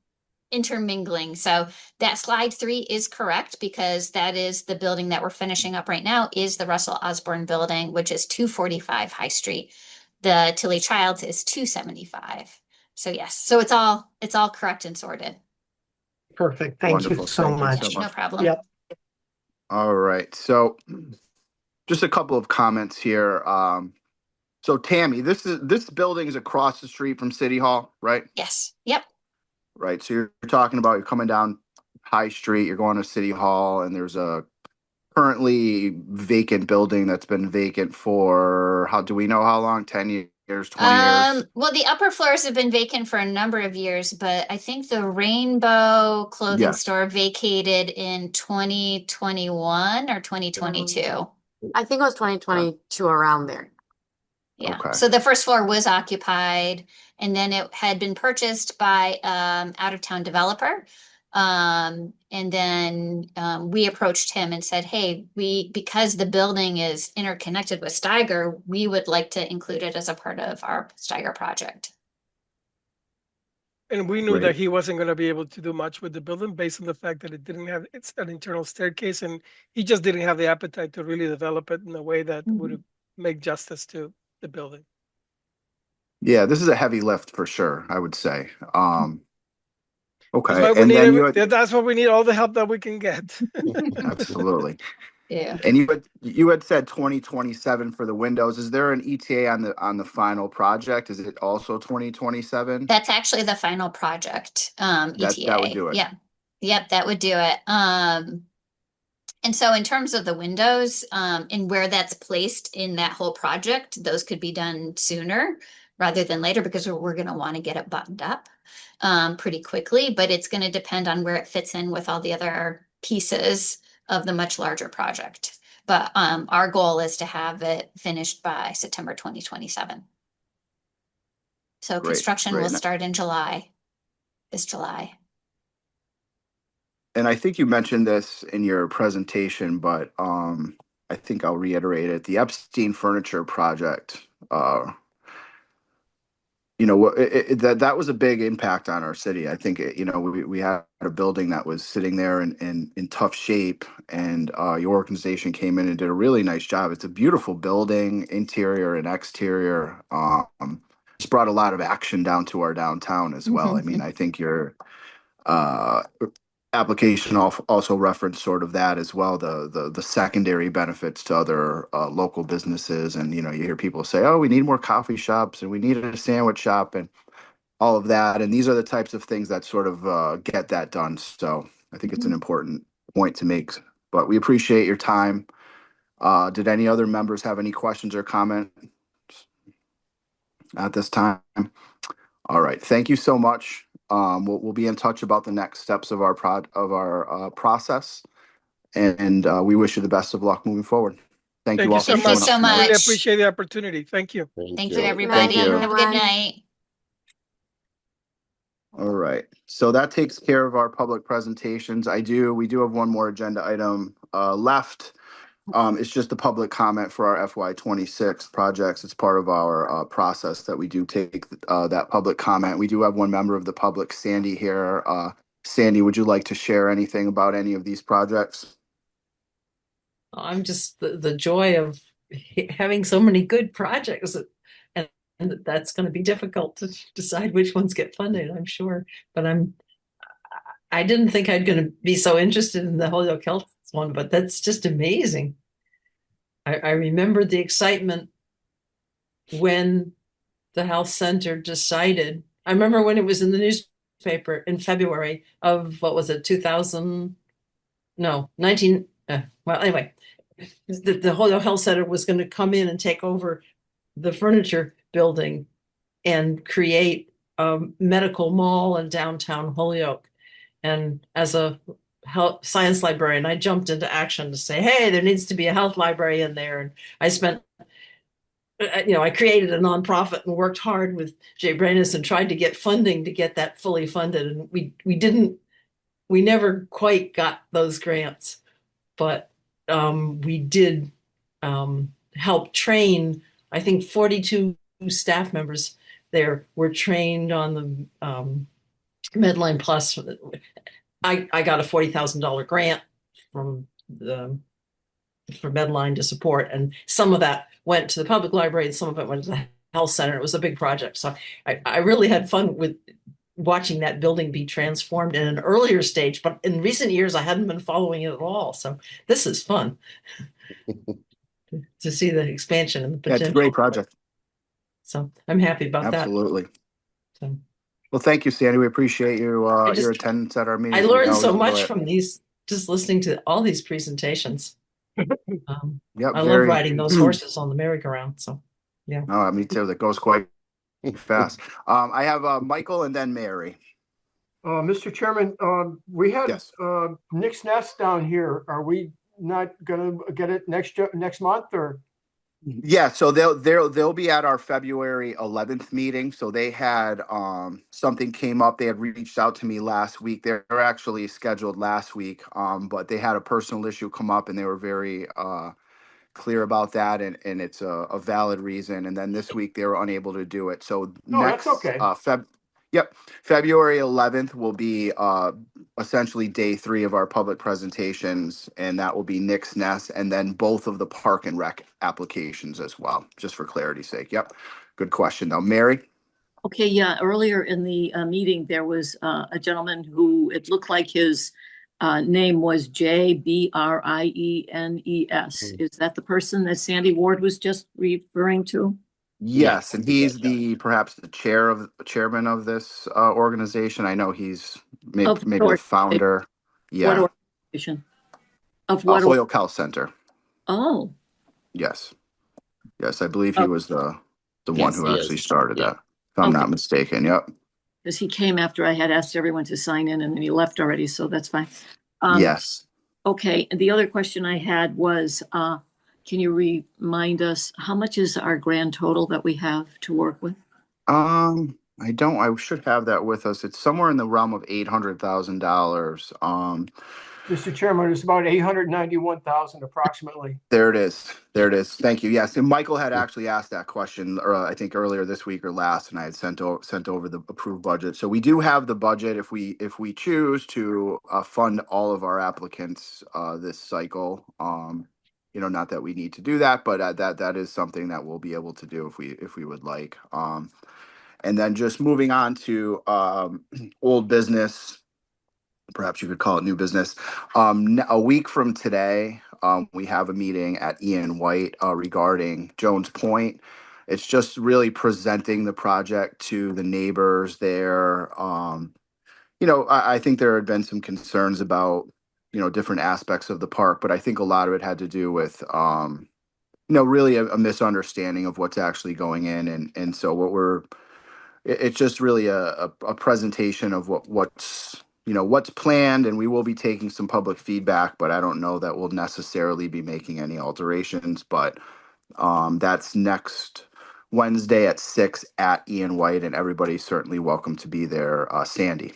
intermingling. So that slide 3 is correct because that is the building that we're finishing up right now is the Russell Osborne building, which is 245 High Street. The Tilly Child's is 275. So yes, so it's all correct and sorted. Perfect. Thank you Wonderful. so Thank you much. so much. No problem. Yep. All right. So just a couple of comments here. So Tammy, this building is across the street from City Hall, right? Yes. Yep. Right. So you're talking about you're coming down High Street, you're going to City Hall, and there's a currently vacant building that's been vacant for do we know how long? 10 years, 20 years? Well, the upper floors have been vacant for a number of years, but I think the Rainbow clothing Yes. store vacated in 2021 or 2022. I think it was 2022 around there. Yeah. Okay. So the first floor was occupied, and then it had been purchased by out-of-town developer. And then we approached him and said, hey, because the building is interconnected with Steiger, we would like to include it as a part of our Steiger project. And we knew Great. that he wasn't going to be able to do much with the building based on the fact that it's an internal staircase, and he just didn't have the appetite to really develop it in a way that would make justice to the building. Yeah, this is a heavy lift for sure, I would say. That's Okay. why And then that's why we need all the help that we can get. absolutely. Yeah. And you had said 2027 for the windows. Is there an ETA on the final project? Is it also 2027? That's actually the final project, ETA. That would do it. Yeah. Yep, that would do it. And so in terms of the windows, and where that's placed in that whole project, those could be done sooner rather than later because we're going to want to get it buttoned up pretty quickly, but it's going to depend on where it fits in with all the other pieces of the much larger project. But our goal is to have it finished by September 2027. So Great, construction great. will start in this July. And I think you mentioned this in your presentation, but I think I'll reiterate it. The Epstein Furniture Project that was a big impact on our city. I think we had a building that was sitting there in tough shape, and your organization came in and did a really nice job. It's a beautiful building, interior and exterior. It's brought a lot of action down to our downtown as well. I mean, I think your uh, application also referenced sort of that as well, the secondary benefits to other local businesses. And you hear people say, oh, we need more coffee shops and we need a sandwich shop and all of that. And these are the types of things that sort of get that done. So I think it's an important point to make. But we appreciate your time. Did any other members have any questions or comments at this time? All right, thank you so much. We'll be in touch about the next steps of our process, and we wish you the best of luck moving forward. Thank you all so for showing much. up tonight. Really appreciate the opportunity. Thank you. Thank you, everybody. Thank you. Have a good night. All right, so that takes care of our public presentations. We do have one more agenda item left. It's just the public comment for our FY26 projects. It's part of our process that we do take that public comment. We do have one member of the public, Sandy, here. Sandy, would you like to share anything about any of these projects? I'm just the joy of having so many good projects, and that's going to be difficult to decide which ones get funded, I'm sure. But I didn't think I'd going to be so interested in the Holyoke Health one, but that's just amazing. I remember the excitement when the health center decided. I remember when it was in the newspaper in February of, what was it, 2000? No, 19. Well, anyway, the Holyoke Health Center was going to come in and take over the furniture building and create a medical mall in downtown Holyoke. And as a health science librarian, I jumped into action to say, hey, there needs to be a health library in there. And I spent, I created a nonprofit and worked hard with Jay Branis and tried to get funding to get that fully funded. And we never quite got those grants, but we did help train, I think 42 staff members there were trained on the Medline Plus. I got a $40,000 grant for Medline to support, and some of that went to the public library and some of it went to the health center. It was a big project. So I really had fun with watching that building be transformed in an earlier stage, but in recent years, I hadn't been following it at all. So this is fun to see the expansion and the potential. Yeah, it's a great project. So I'm happy about that. Absolutely. So. Well, thank you, Sandy. We appreciate your attendance at our meeting. I learned so much from these, just listening to all these presentations. Yep, I love riding those horses on the merry-go-round. So, yeah. Oh, me too. That goes quite fast. I have Michael and then Mary. Mr. Chairman, we had Nick's Nest down here. Are we not going to get it next month or? Yeah, so they'll be at our February 11th meeting. So they had something came up. They had reached out to me last week. They were actually scheduled last week, but they had a personal issue come up, and they were very clear about that, and it's a valid reason. And then this week they were unable to do it. So that's okay. February 11th will be essentially day 3 of our public presentations, and that will be Nick's Nest, and then both of the Park and Rec applications as well, just for clarity's sake. Yep. Good question though. Mary? Okay, yeah, earlier in the meeting, there was a gentleman who it looked like his name was JBRIENES. Is that the person that Sandy Ward was just referring to? Yes, and he's perhaps the chairman of this organization. I know he's maybe a founder. Yeah. What organization? Of what? Holyoke Health Center. Oh. Yes, I believe he was the one who actually started that, if I'm not mistaken. Yep. Because he came after I had asked everyone to sign in, and then he left already, so that's fine. Yes. Okay, and the other question I had was, can you remind us how much is our grand total that we have to work with? I should have that with us. It's somewhere in the realm of $800,000. Mr. Chairman, it's about 891,000 approximately. There it is. There it is. Thank you. Yes, and Michael had actually asked that question, I think earlier this week or last, and I had sent over the approved budget. So we do have the budget if we choose to fund all of our applicants this cycle. Not that we need to do that, but that is something that we'll be able to do if we would like. And then just moving on to old business. Perhaps you could call it new business. A week from today, we have a meeting at Ian White regarding Jones Point. It's just really presenting the project to the neighbors there. I think there had been some concerns about, different aspects of the park, but I think a lot of it had to do with, really a misunderstanding of what's actually going in. And so it's just really a presentation of what's planned, and we will be taking some public feedback, but I don't know that we'll necessarily be making any alterations. But that's next Wednesday at 6 at Ian White, and everybody's certainly welcome to be there. Sandy.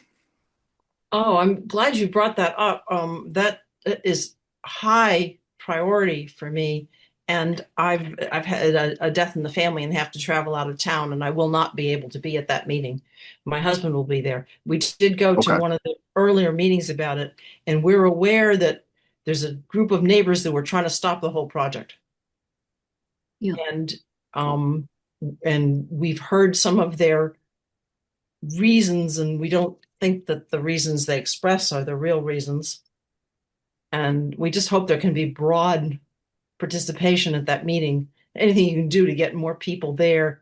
Oh, I'm glad you brought that up. That is high priority for me. And I've had a death in the family and have to travel out of town, and I will not be able to be at that meeting. My husband will be there. We did go to one of the earlier meetings about it, and we're aware that there's a group of neighbors that were trying to stop the whole project. Yeah. And we've heard some of their reasons, and we don't think that the reasons they express are the real reasons. And we just hope there can be broad participation at that meeting. Anything you can do to get more people there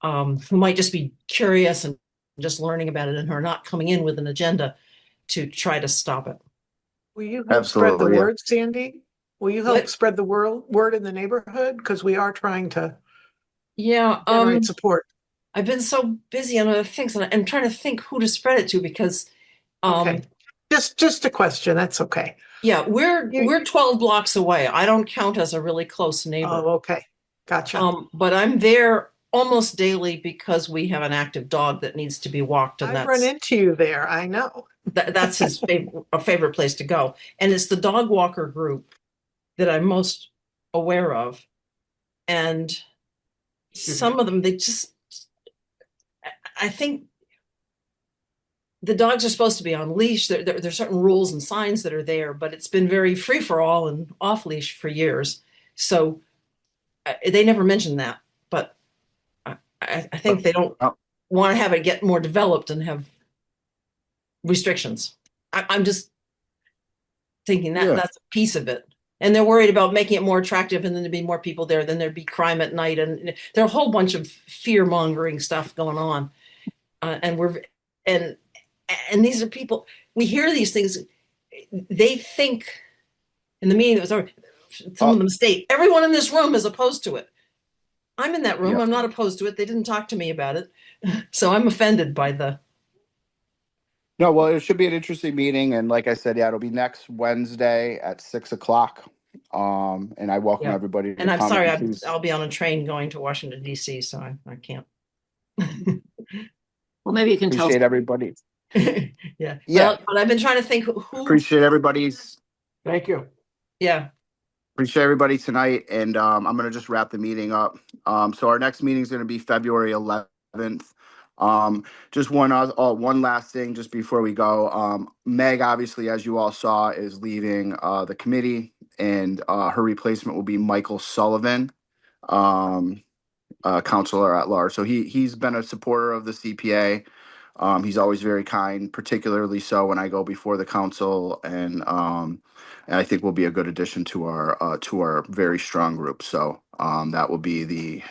who might just be curious and just learning about it and who are not coming in with an agenda to try to stop it. Will you help spread the word, Sandy? Will you help spread the word in the neighborhood? Because we are trying to generate support. I've been so busy on other things, and I'm trying to think who to spread it to because okay. Just a question. That's okay. Yeah, we're 12 blocks away. I don't count as a really close neighbor. Oh, okay. Gotcha. But I'm there almost daily because we have an active dog that needs to be walked. And I've run into you there. I know. That's his favorite place to go. And it's the dog walker group that I'm most aware of. And some of them, I think the dogs are supposed to be on leash. There's certain rules and signs that are there, but it's been very free for all and off leash for years. So they never mentioned that, but I think they don't want to have it get more developed and have restrictions. I'm just thinking that's a piece of it. And they're worried about making it more attractive, and then there'd be more people there. Then there'd be crime at night, and there are a whole bunch of fear mongering stuff going on. And these are people, we hear these things, they think in the meeting that was over, some of them state, everyone in this room is opposed to it. I'm in that room, I'm not opposed to it. They didn't talk to me about it. So I'm offended by No, well, it should be an interesting meeting. And like I said, it'll be next Wednesday at 6 o'clock. And I welcome everybody to and I'm come. sorry, I'll be on a train going to Washington, D.C., so I can't. Well, maybe you can appreciate everybody. Yeah. But I've been trying to think who. Appreciate everybody's. Thank you. Yeah. Appreciate everybody tonight. And I'm going to just wrap the meeting up. So our next meeting is going to be February 11th. Just one last thing just before we go. Meg, obviously, as you all saw, is leaving the committee, and her replacement will be Michael Sullivan, counselor at large. So he's been a supporter of the CPA. He's always very kind, particularly so when I go before the council, and I think will be a good addition to our very strong group. So that will be the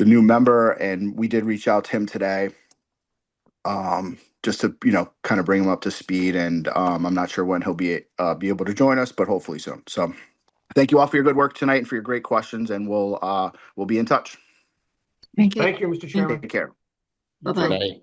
new member, and we did reach out to him today, just to kind of bring him up to speed. And I'm not sure when he'll be able to join us, but hopefully soon. So thank you all for your good work tonight and for your great questions, and we'll be in touch. Thank you, Mr. Chairman. Take care. Bye-bye.